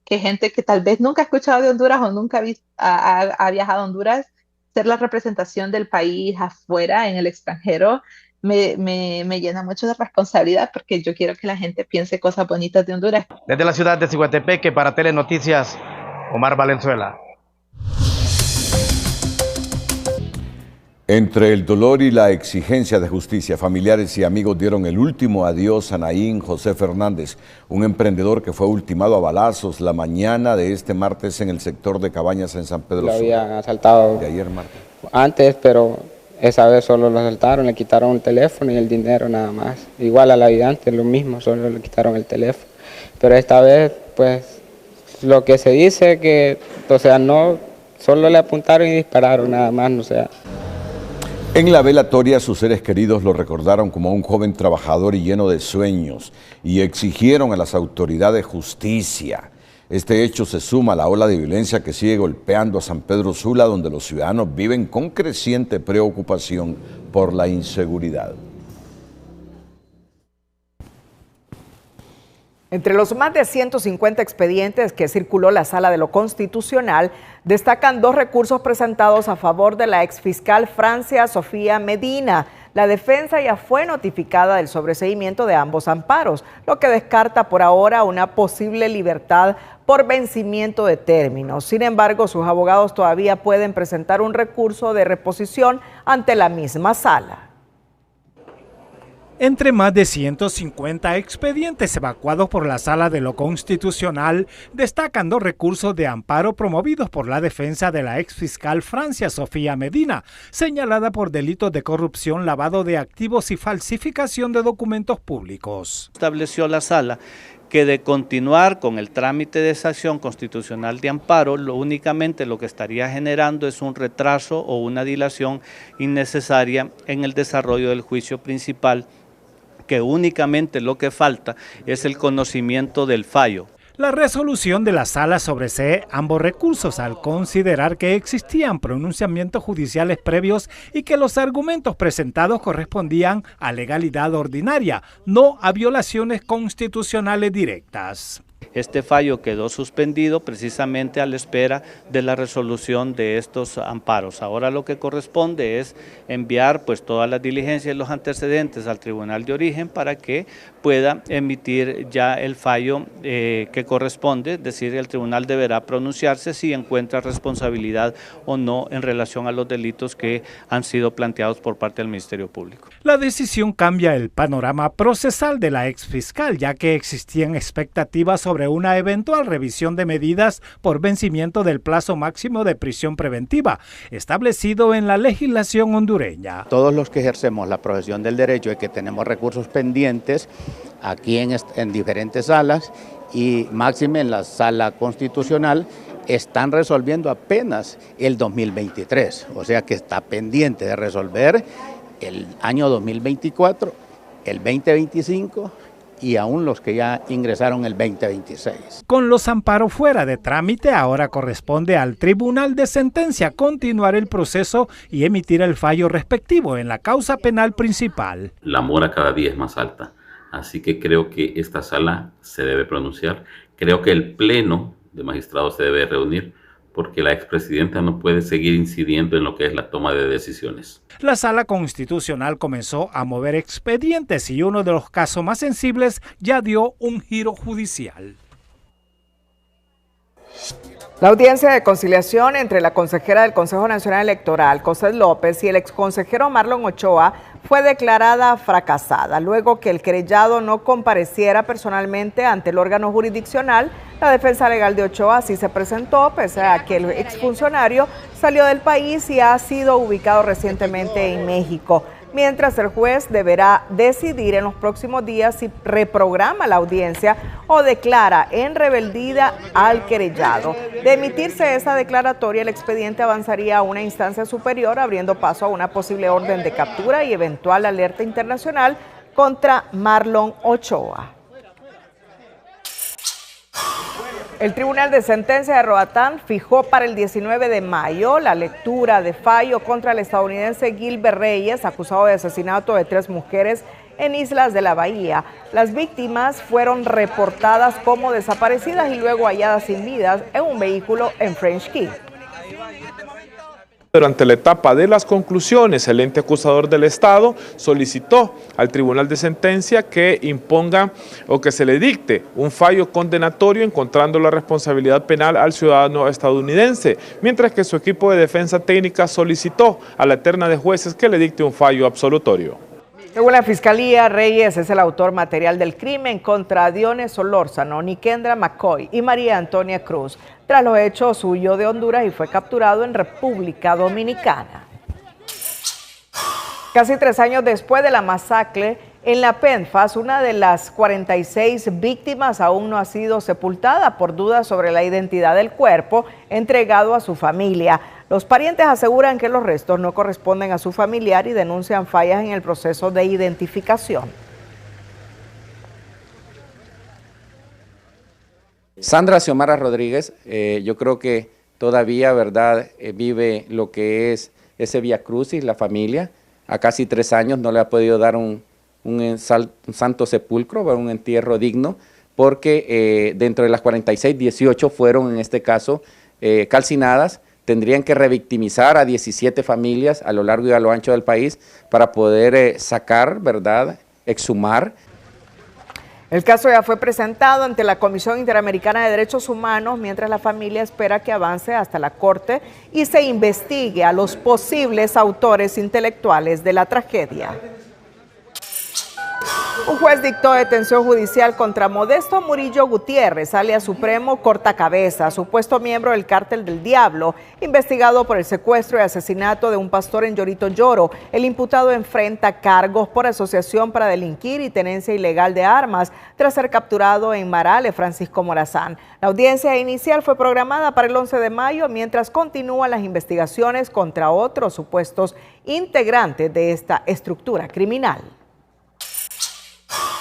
que tal vez nunca ha escuchado de Honduras o nunca ha viajado a Honduras, ser la representación del país afuera, en el extranjero, me llena mucho de responsabilidad porque yo quiero que la gente piense cosas bonitas de Honduras. Desde la ciudad de Ciguatepeque, para Telenoticias, Omar Valenzuela. Entre el dolor y la exigencia de justicia, familiares y amigos dieron el último adiós a Naín José Fernández, un emprendedor que fue ultimado a balazos la mañana de este martes en el sector de Cabañas en San Pedro Sula. Lo habían asaltado de ayer martes. Antes, pero esa vez solo lo asaltaron, le quitaron el teléfono y el dinero nada más. Igual a la vida antes, lo mismo, solo le quitaron el teléfono. Pero esta vez, pues, lo que se dice que, o sea, no, solo le apuntaron y dispararon nada más, o sea. En la velatoria, sus seres queridos lo recordaron como un joven trabajador y lleno de sueños y exigieron a las autoridades justicia. Este hecho se suma a la ola de violencia que sigue golpeando a San Pedro Sula, donde los ciudadanos viven con creciente preocupación por la inseguridad. Entre los más de 150 expedientes que circuló la Sala de lo Constitucional, destacan 2 recursos presentados a favor de la exfiscal Francia Sofía Medina. La defensa ya fue notificada del sobreseimiento de ambos amparos, lo que descarta por ahora una posible libertad por vencimiento de términos. Sin embargo, sus abogados todavía pueden presentar un recurso de reposición ante la misma sala. Entre más de 150 expedientes evacuados por la Sala de lo Constitucional, destacan 2 recursos de amparo promovidos por la defensa de la exfiscal Francia Sofía Medina, señalada por delitos de corrupción, lavado de activos y falsificación de documentos públicos. Estableció la Sala que de continuar con el trámite de esa acción constitucional de amparo, únicamente lo que estaría generando es un retraso o una dilación innecesaria en el desarrollo del juicio principal, que únicamente lo que falta es el conocimiento del fallo. La resolución de la sala sobresee ambos recursos al considerar que existían pronunciamientos judiciales previos y que los argumentos presentados correspondían a legalidad ordinaria, no a violaciones constitucionales directas. Este fallo quedó suspendido precisamente a la espera de la resolución de estos amparos. Ahora lo que corresponde es enviar pues todas las diligencias y los antecedentes al Tribunal de Origen para que pueda emitir ya el fallo que corresponde, es decir, el tribunal deberá pronunciarse si encuentra responsabilidad o no en relación a los delitos que han sido planteados por parte del Ministerio Público. La decisión cambia el panorama procesal de la exfiscal, ya que existían expectativas sobre una eventual revisión de medidas por vencimiento del plazo máximo de prisión preventiva, establecido en la legislación hondureña. Todos los que ejercemos la profesión del derecho y que tenemos recursos pendientes aquí en diferentes salas y máxime en la sala constitucional, están resolviendo apenas el 2023, o sea que está pendiente de resolver el año 2024, el 2025 y aún los que ya ingresaron el 2026. Con los amparos fuera de trámite, ahora corresponde al Tribunal de Sentencia continuar el proceso y emitir el fallo respectivo en la causa penal principal. La mora cada día es más alta, así que creo que esta sala se debe pronunciar. Creo que el Pleno de Magistrados se debe reunir porque la expresidenta no puede seguir incidiendo en lo que es la toma de decisiones. La Sala Constitucional comenzó a mover expedientes y uno de los casos más sensibles ya dio un giro judicial. La audiencia de conciliación entre la consejera del Consejo Nacional Electoral, Cosette López, y el exconsejero Marlon Ochoa fue declarada fracasada. Luego que el querellado no compareciera personalmente ante el órgano jurisdiccional, la defensa legal de Ochoa sí se presentó, pese a que el exfuncionario salió del país y ha sido ubicado recientemente en México. Mientras el juez deberá decidir en los próximos días si reprograma la audiencia o declara en rebeldía al querellado. De emitirse esa declaratoria, el expediente avanzaría a una instancia superior, abriendo paso a una posible orden de captura y eventual alerta internacional contra Marlon Ochoa. El Tribunal de Sentencia de Roatán fijó para el 19 de mayo la lectura de fallo contra el estadounidense Gilbert Reyes, acusado de asesinato de 3 mujeres en Islas de la Bahía. Las víctimas fueron reportadas como desaparecidas y luego halladas sin vidas en un vehículo en French Key. Durante la etapa de las conclusiones, el ente acusador del Estado solicitó al Tribunal de Sentencia que imponga o que se le dicte un fallo condenatorio encontrando la responsabilidad penal al ciudadano estadounidense, mientras que su equipo de defensa técnica solicitó a la terna de jueces que le dicte un fallo absolutorio. Según la Fiscalía, Reyes es el autor material del crimen contra Diones Solórzano, Nikendra McCoy y María Antonia Cruz. Tras los hechos, huyó de Honduras y fue capturado en República Dominicana. Casi 3 años después de la masacre en La Penfas, una de las 46 víctimas aún no ha sido sepultada por dudas sobre la identidad del cuerpo entregado a su familia. Los parientes aseguran que los restos no corresponden a su familiar y denuncian fallas en el proceso de identificación. Sandra Xiomara Rodríguez, yo creo que todavía, ¿verdad?, vive lo que es ese vía crucis, la familia. A casi 3 años no le ha podido dar un santo sepulcro, un entierro digno, porque dentro de las 46, 18 fueron en este caso calcinadas. Tendrían que revictimizar a 17 familias a lo largo y a lo ancho del país para poder sacar, ¿verdad?, exhumar. El caso ya fue presentado ante la Comisión Interamericana de Derechos Humanos, mientras la familia espera que avance hasta la Corte y se investigue a los posibles autores intelectuales de la tragedia. Un juez dictó detención judicial contra Modesto Murillo Gutiérrez, alias Supremo Cortacabezas, supuesto miembro del Cártel del Diablo, investigado por el secuestro y asesinato de un pastor en Yorito Lloro. El imputado enfrenta cargos por asociación para delinquir y tenencia ilegal de armas, tras ser capturado en Marale, Francisco Morazán. La audiencia inicial fue programada para el 11 de mayo, mientras continúan las investigaciones contra otros supuestos integrantes de esta estructura criminal.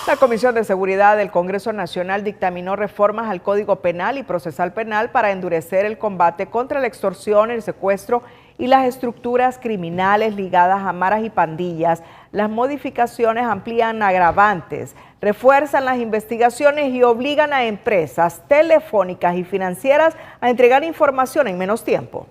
La Comisión de Seguridad del Congreso Nacional dictaminó reformas al Código Penal y Procesal Penal para endurecer el combate contra la extorsión, el secuestro y las estructuras criminales ligadas a maras y pandillas. Las modificaciones amplían agravantes, refuerzan las investigaciones y obligan a empresas telefónicas y financieras a entregar información en menos tiempo.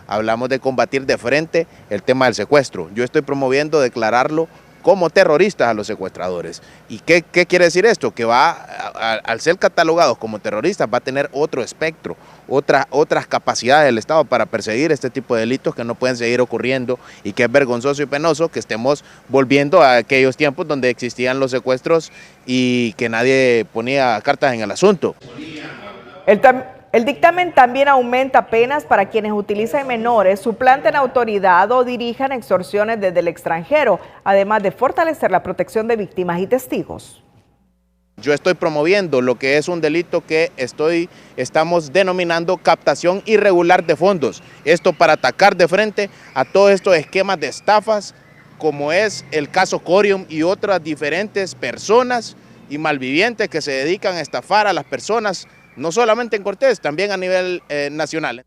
Hablamos de combatir de frente el tema del secuestro. Yo estoy promoviendo declararlo como terroristas a los secuestradores. ¿Y qué quiere decir esto? Que al ser catalogados como terroristas va a tener otro espectro, otras capacidades del Estado para perseguir este tipo de delitos que no pueden seguir ocurriendo y que es vergonzoso y penoso que estemos volviendo a aquellos tiempos donde existían los secuestros y que nadie ponía cartas en el asunto. El dictamen también aumenta penas para quienes utilizan menores, suplanten autoridad o dirijan extorsiones desde el extranjero, además de fortalecer la protección de víctimas y testigos. Yo estoy promoviendo lo que es un delito que estamos denominando captación irregular de fondos. Esto para atacar de frente a todos estos esquemas de estafas, como es el caso Corium y otras diferentes personas y malvivientes que se dedican a estafar a las personas, no solamente en Cortés, también a nivel nacional.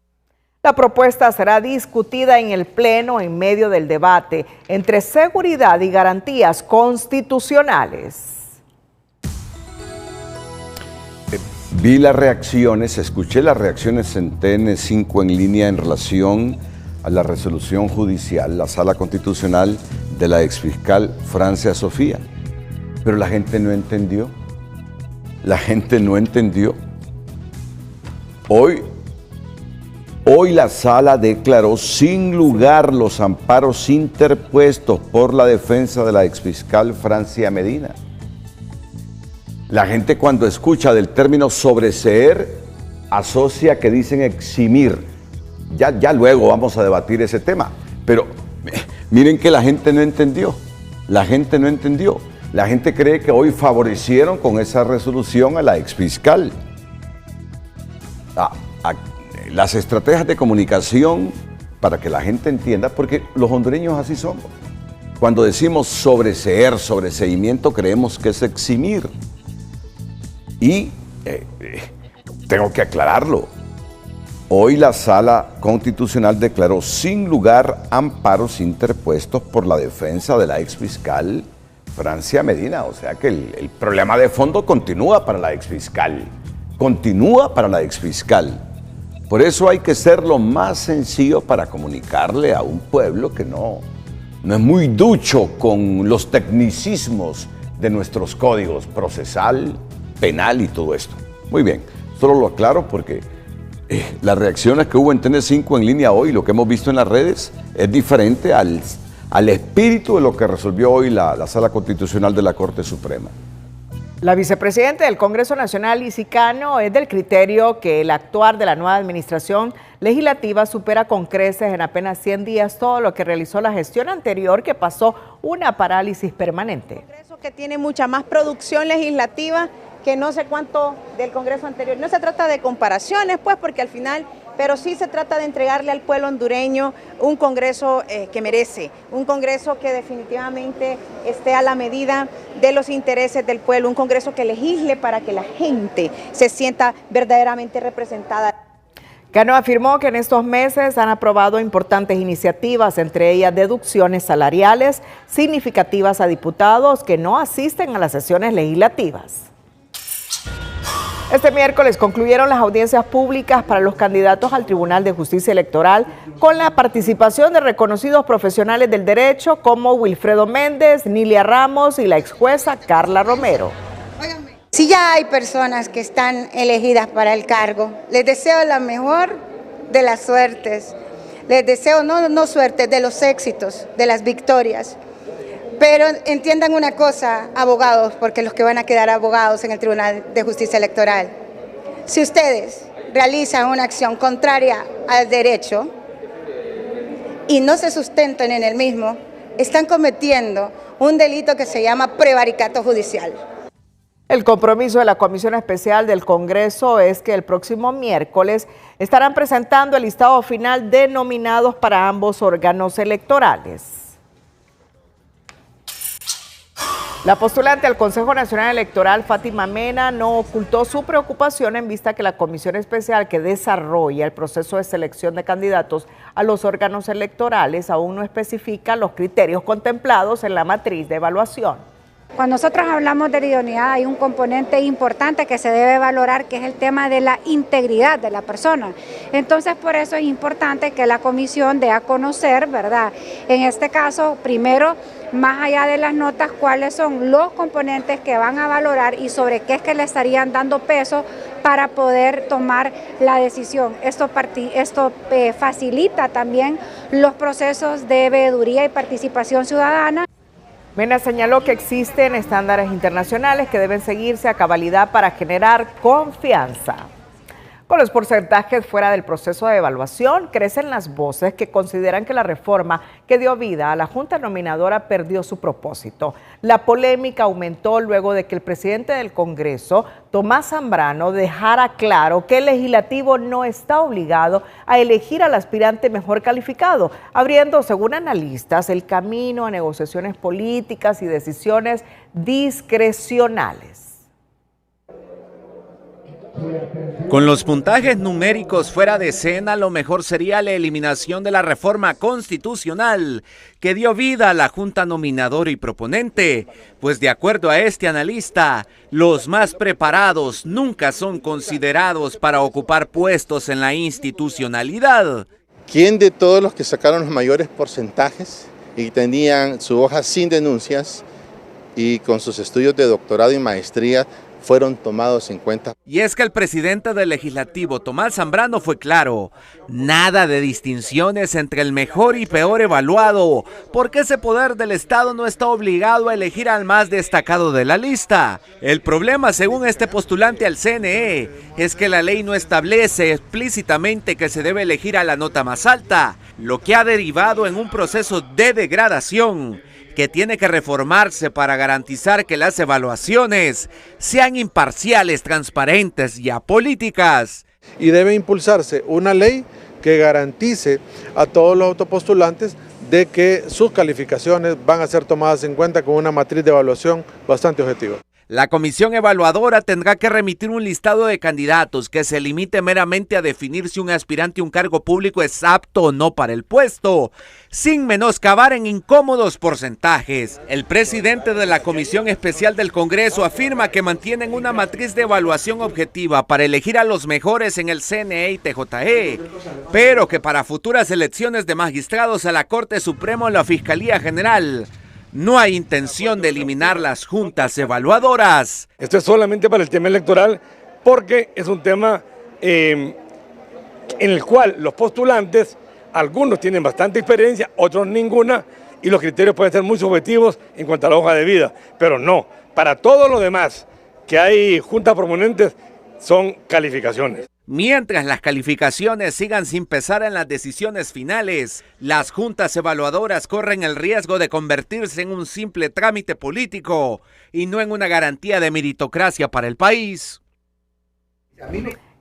La propuesta será discutida en el Pleno en medio del debate entre seguridad y garantías constitucionales. Vi las reacciones, escuché las reacciones en TN5 en línea en relación a la resolución judicial, la Sala Constitucional de la exfiscal Francia Sofía. Pero la gente no entendió. La gente no entendió. Hoy la Sala declaró sin lugar los amparos interpuestos por la defensa de la exfiscal Francia Medina. La gente cuando escucha del término sobreseer asocia que dicen eximir. Ya luego vamos a debatir ese tema. Pero miren que la gente no entendió. La gente no entendió. La gente cree que hoy favorecieron con esa resolución a la exfiscal. Las estrategias de comunicación para que la gente entienda, porque los hondureños así somos. Cuando decimos sobreseer, sobreseimiento, creemos que es eximir. Y tengo que aclararlo. Hoy la Sala Constitucional declaró sin lugar amparos interpuestos por la defensa de la exfiscal Francia Medina. O sea que el problema de fondo continúa para la exfiscal. Continúa para la exfiscal. Por eso hay que ser lo más sencillo para comunicarle a un pueblo que no es muy ducho con los tecnicismos de nuestros códigos procesal, penal y todo esto. Muy bien, solo lo aclaro porque las reacciones que hubo en TN5 en línea hoy, lo que hemos visto en las redes, es diferente al espíritu de lo que resolvió hoy la Sala Constitucional de la Corte Suprema. La vicepresidenta del Congreso Nacional, Lizy Cano, es del criterio que el actuar de la nueva administración legislativa supera con creces en apenas 100 días todo lo que realizó la gestión anterior, que pasó una parálisis permanente. Un Congreso que tiene mucha más producción legislativa que no sé cuánto del Congreso anterior. No se trata de comparaciones, pues, porque al final, pero sí se trata de entregarle al pueblo hondureño un Congreso que merece, un Congreso que definitivamente esté a la medida de los intereses del pueblo, un Congreso que legisle para que la gente se sienta verdaderamente representada. Cano afirmó que en estos meses han aprobado importantes iniciativas, entre ellas deducciones salariales significativas a diputados que no asisten a las sesiones legislativas. Este miércoles concluyeron las audiencias públicas para los candidatos al Tribunal de Justicia Electoral con la participación de reconocidos profesionales del derecho como Wilfredo Méndez, Nilia Ramos y la exjueza Carla Romero. Si ya hay personas que están elegidas para el cargo, les deseo la mejor de las suertes. Les deseo no suerte, de los éxitos, de las victorias. Pero entiendan una cosa, abogados, porque los que van a quedar abogados en el Tribunal de Justicia Electoral, si ustedes realizan una acción contraria al derecho y no se sustentan en el mismo, están cometiendo un delito que se llama prevaricato judicial. El compromiso de la Comisión Especial del Congreso es que el próximo miércoles estarán presentando el listado final de nominados para ambos órganos electorales. La postulante al Consejo Nacional Electoral, Fátima Mena, no ocultó su preocupación en vista que la comisión especial que desarrolla el proceso de selección de candidatos a los órganos electorales aún no especifica los criterios contemplados en la matriz de evaluación. Cuando nosotros hablamos de la idoneidad hay un componente importante que se debe valorar, que es el tema de la integridad de la persona. Entonces, por eso es importante que la comisión dé a conocer, ¿verdad? En este caso, primero, más allá de las notas, cuáles son los componentes que van a valorar y sobre qué es que le estarían dando peso para poder tomar la decisión. Esto facilita también los procesos de veeduría y participación ciudadana. Mena señaló que existen estándares internacionales que deben seguirse a cabalidad para generar confianza. Con los porcentajes fuera del proceso de evaluación, crecen las voces que consideran que la reforma que dio vida a la Junta Nominadora perdió su propósito. La polémica aumentó luego de que el presidente del Congreso, Tomás Zambrano, dejara claro que el legislativo no está obligado a elegir al aspirante mejor calificado, abriendo, según analistas, el camino a negociaciones políticas y decisiones discrecionales. Con los puntajes numéricos fuera de escena, lo mejor sería la eliminación de la reforma constitucional que dio vida a la Junta Nominadora y Proponente, pues de acuerdo a este analista, los más preparados nunca son considerados para ocupar puestos en la institucionalidad. ¿Quién de todos los que sacaron los mayores porcentajes y tenían su hoja sin denuncias y con sus estudios de doctorado y maestría fueron tomados en cuenta? Y es que el presidente del Legislativo, Tomás Zambrano, fue claro: nada de distinciones entre el mejor y peor evaluado, porque ese poder del Estado no está obligado a elegir al más destacado de la lista. El problema, según este postulante al CNE, es que la ley no establece explícitamente que se debe elegir a la nota más alta, lo que ha derivado en un proceso de degradación que tiene que reformarse para garantizar que las evaluaciones sean imparciales, transparentes y apolíticas. Y debe impulsarse una ley que garantice a todos los autopostulantes de que sus calificaciones van a ser tomadas en cuenta con una matriz de evaluación bastante objetiva. La comisión evaluadora tendrá que remitir un listado de candidatos que se limite meramente a definir si un aspirante a un cargo público es apto o no para el puesto, sin menoscabar en incómodos porcentajes. El presidente de la Comisión Especial del Congreso afirma que mantienen una matriz de evaluación objetiva para elegir a los mejores en el CNE y TJE, pero que para futuras elecciones de magistrados a la Corte Suprema o la Fiscalía General no hay intención de eliminar las juntas evaluadoras. Esto es solamente para el tema electoral porque es un tema en el cual los postulantes, algunos tienen bastante experiencia, otros ninguna, y los criterios pueden ser muy subjetivos en cuanto a la hoja de vida, pero no, para todo lo demás que hay juntas proponentes son calificaciones. Mientras las calificaciones sigan sin pesar en las decisiones finales, las juntas evaluadoras corren el riesgo de convertirse en un simple trámite político y no en una garantía de meritocracia para el país.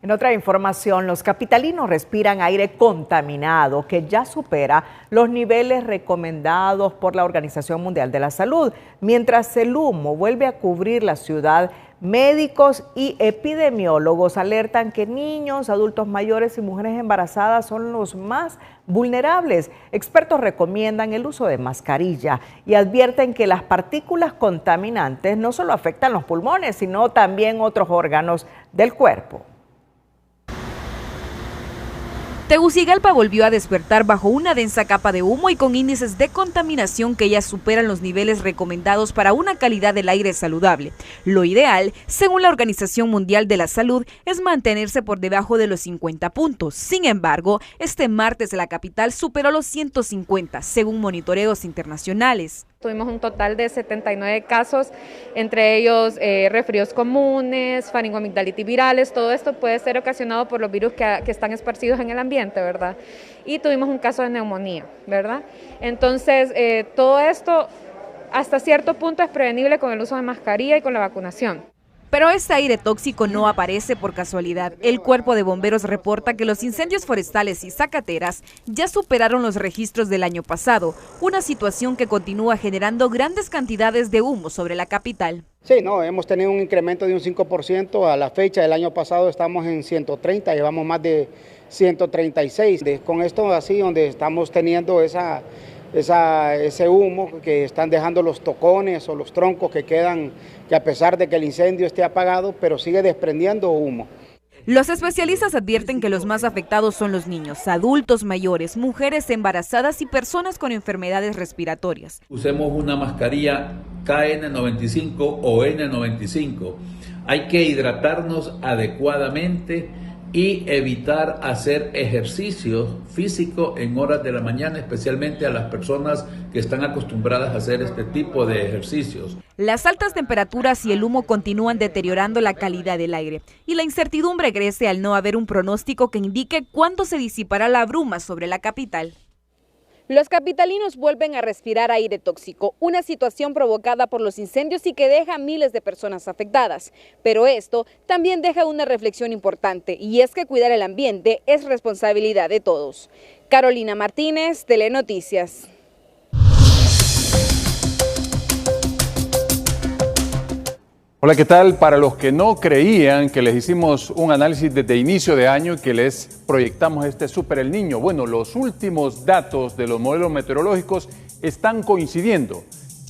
En otra información, los capitalinos respiran aire contaminado que ya supera los niveles recomendados por la Organización Mundial de la Salud. Mientras el humo vuelve a cubrir la ciudad, médicos y epidemiólogos alertan que niños, adultos mayores y mujeres embarazadas son los más vulnerables. Expertos recomiendan el uso de mascarilla y advierten que las partículas contaminantes no solo afectan los pulmones, sino también otros órganos del cuerpo. Tegucigalpa volvió a despertar bajo una densa capa de humo y con índices de contaminación que ya superan los niveles recomendados para una calidad del aire saludable. Lo ideal, según la Organización Mundial de la Salud, es mantenerse por debajo de los 50 puntos. Sin embargo, este martes la capital superó los 150, según monitoreos internacionales. Tuvimos un total de 79 casos, entre ellos resfríos comunes, faringoamigdalitis virales. Todo esto puede ser ocasionado por los virus que están esparcidos en el ambiente, ¿verdad? Y tuvimos un caso de neumonía, ¿verdad? Entonces, todo esto hasta cierto punto es prevenible con el uso de mascarilla y con la vacunación. Pero este aire tóxico no aparece por casualidad. El Cuerpo de Bomberos reporta que los incendios forestales y zacateras ya superaron los registros del año pasado, una situación que continúa generando grandes cantidades de humo sobre la capital. Sí, no, hemos tenido un incremento de un 5% a la fecha. El año pasado estamos en 130, llevamos más de 136. Con esto así, donde estamos teniendo ese humo que están dejando los tocones o los troncos que quedan, que a pesar de que el incendio esté apagado, pero sigue desprendiendo humo. Los especialistas advierten que los más afectados son los niños, adultos mayores, mujeres embarazadas y personas con enfermedades respiratorias. Usemos una mascarilla KN95 o N95. Hay que hidratarnos adecuadamente y evitar hacer ejercicio físico en horas de la mañana, especialmente a las personas que están acostumbradas a hacer este tipo de ejercicios. Las altas temperaturas y el humo continúan deteriorando la calidad del aire y la incertidumbre crece al no haber un pronóstico que indique cuándo se disipará la bruma sobre la capital. Los capitalinos vuelven a respirar aire tóxico, una situación provocada por los incendios y que deja a miles de personas afectadas. Pero esto también deja una reflexión importante, y es que cuidar el ambiente es responsabilidad de todos. Carolina Martínez, Telenoticias. Hola, ¿qué tal? Para los que no creían que les hicimos un análisis desde inicio de año y que les proyectamos este Super El Niño, bueno, los últimos datos de los modelos meteorológicos están coincidiendo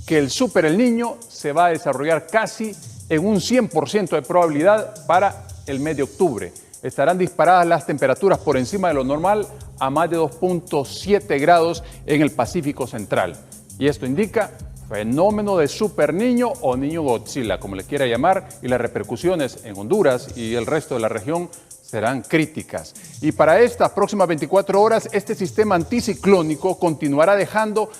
que el Super El Niño se va a desarrollar casi en un 100% de probabilidad para el mes de octubre. Estarán disparadas las temperaturas por encima de lo normal a más de 2.7 grados en el Pacífico Central. Y esto indica fenómeno de Super Niño o Niño Godzilla, como le quiera llamar, y las repercusiones en Honduras y el resto de la región serán críticas. Y para estas próximas 24 horas, este sistema anticiclónico continuará dejando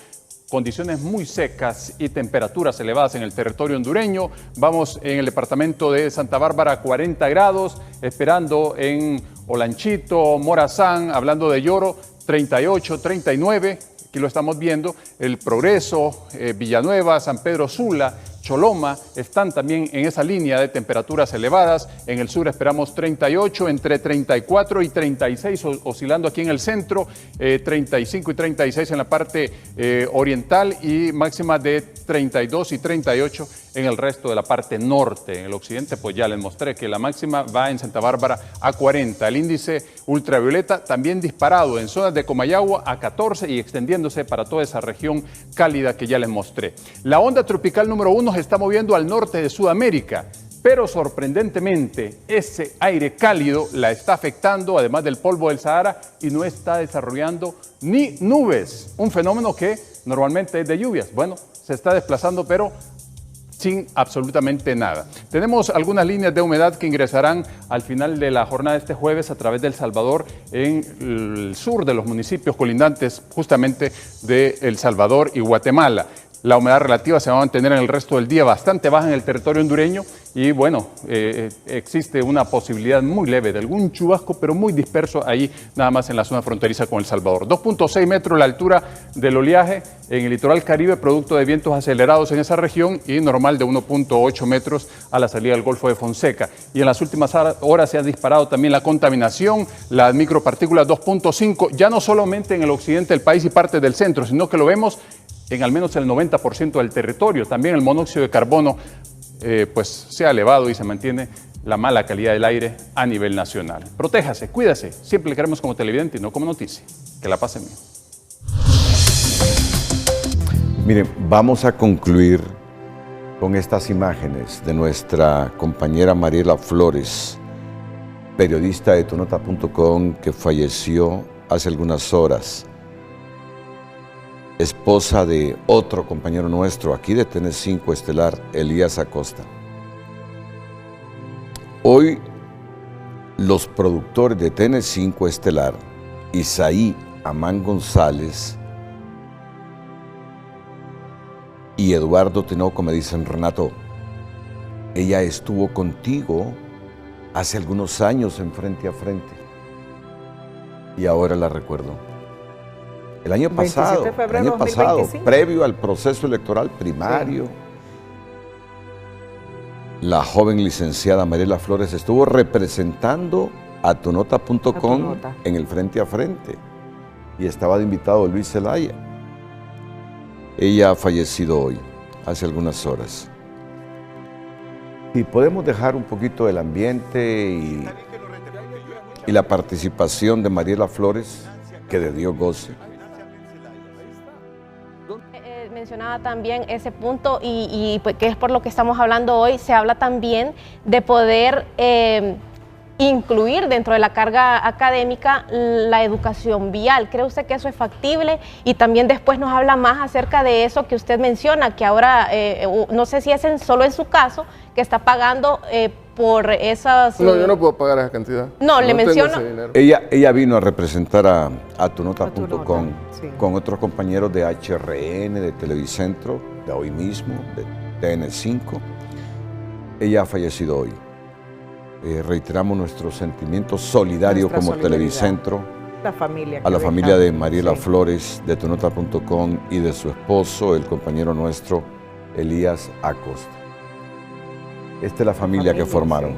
condiciones muy secas y temperaturas elevadas en el territorio hondureño. Vamos en el departamento de Santa Bárbara a 40 grados, esperando en Olanchito, Morazán, hablando de Lloro, 38, 39. Aquí lo estamos viendo, El Progreso, Villanueva, San Pedro Sula, Choloma, están también en esa línea de temperaturas elevadas. En el sur esperamos 38, entre 34 y 36, oscilando aquí en el centro, 35 y 36 en la parte oriental y máximas de 32 y 38 en el resto de la parte norte. En el occidente, pues ya les mostré que la máxima va en Santa Bárbara a 40. El índice ultravioleta también disparado en zonas de Comayagua a 14 y extendiéndose para toda esa región cálida que ya les mostré. La onda tropical número 1 se está moviendo al norte de Sudamérica, pero sorprendentemente ese aire cálido la está afectando, además del polvo del Sahara, y no está desarrollando ni nubes, un fenómeno que normalmente es de lluvias. Bueno, se está desplazando, pero sin absolutamente nada. Tenemos algunas líneas de humedad que ingresarán al final de la jornada de este jueves a través de El Salvador, en el sur de los municipios colindantes justamente de El Salvador y Guatemala. La humedad relativa se va a mantener en el resto del día bastante baja en el territorio hondureño y bueno, existe una posibilidad muy leve de algún chubasco, pero muy disperso ahí nada más en la zona fronteriza con El Salvador. 2.6 metros la altura del oleaje en el litoral Caribe, producto de vientos acelerados en esa región, y normal de 1.8 metros a la salida del Golfo de Fonseca. Y en las últimas horas se ha disparado también la contaminación, las micropartículas 2.5, ya no solamente en el occidente del país y partes del centro, sino que lo vemos en al menos el 90% del territorio. También el monóxido de carbono pues se ha elevado y se mantiene la mala calidad del aire a nivel nacional. Protéjase, cuídase, siempre le queremos como televidente y no como noticia. Que la pasen bien. Miren, vamos a concluir con estas imágenes de nuestra compañera Mariela Flores, periodista de tunota.com, que falleció hace algunas horas, esposa de otro compañero nuestro aquí de TN5 Estelar, Elías Acosta. Hoy los productores de TN5 Estelar, Isaí Amán González y Eduardo Tinoco, me dicen: Renato, ella estuvo contigo hace algunos años en Frente a Frente y ahora la recuerdo. El año pasado, previo al proceso electoral primario. Sí. la joven licenciada Mariela Flores estuvo representando a tunota.com en el Frente a Frente y estaba de invitado Luis Zelaya. Ella ha fallecido hoy, hace algunas horas. Y podemos dejar un poquito del ambiente y la participación de Mariela Flores, que de Dios goce. Mencionaba también ese punto y pues, que es por lo que estamos hablando hoy. Se habla también de poder incluir dentro de la carga académica la educación vial. ¿Cree usted que eso es factible? Y también después nos habla más acerca de eso que usted menciona, que ahora, no sé si es solo en su caso, que está pagando por esas... No, yo no puedo pagar esa cantidad. No, le menciono... Ella vino a representar a tunota.com con otros compañeros de HRN, de Televicentro, de Hoy Mismo, de TN5. Ella ha fallecido hoy. Reiteramos nuestro sentimiento solidario como Televicentro a la familia de Mariela Flores, de tunota.com y de su esposo, el compañero nuestro, Elías Acosta. Esta es la familia que formaron.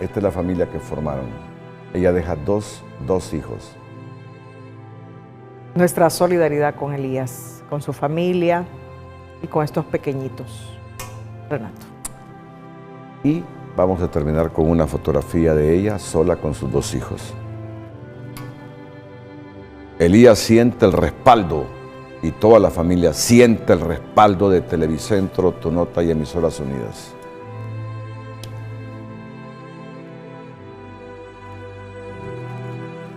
Esta es la familia que formaron. Ella deja dos hijos. Nuestra solidaridad con Elías, con su familia y con estos pequeñitos. Renato. Y vamos a terminar con una fotografía de ella sola con sus 2 hijos. Elías siente el respaldo y toda la familia siente el respaldo de Televicentro, Tunota y Emisoras Unidas.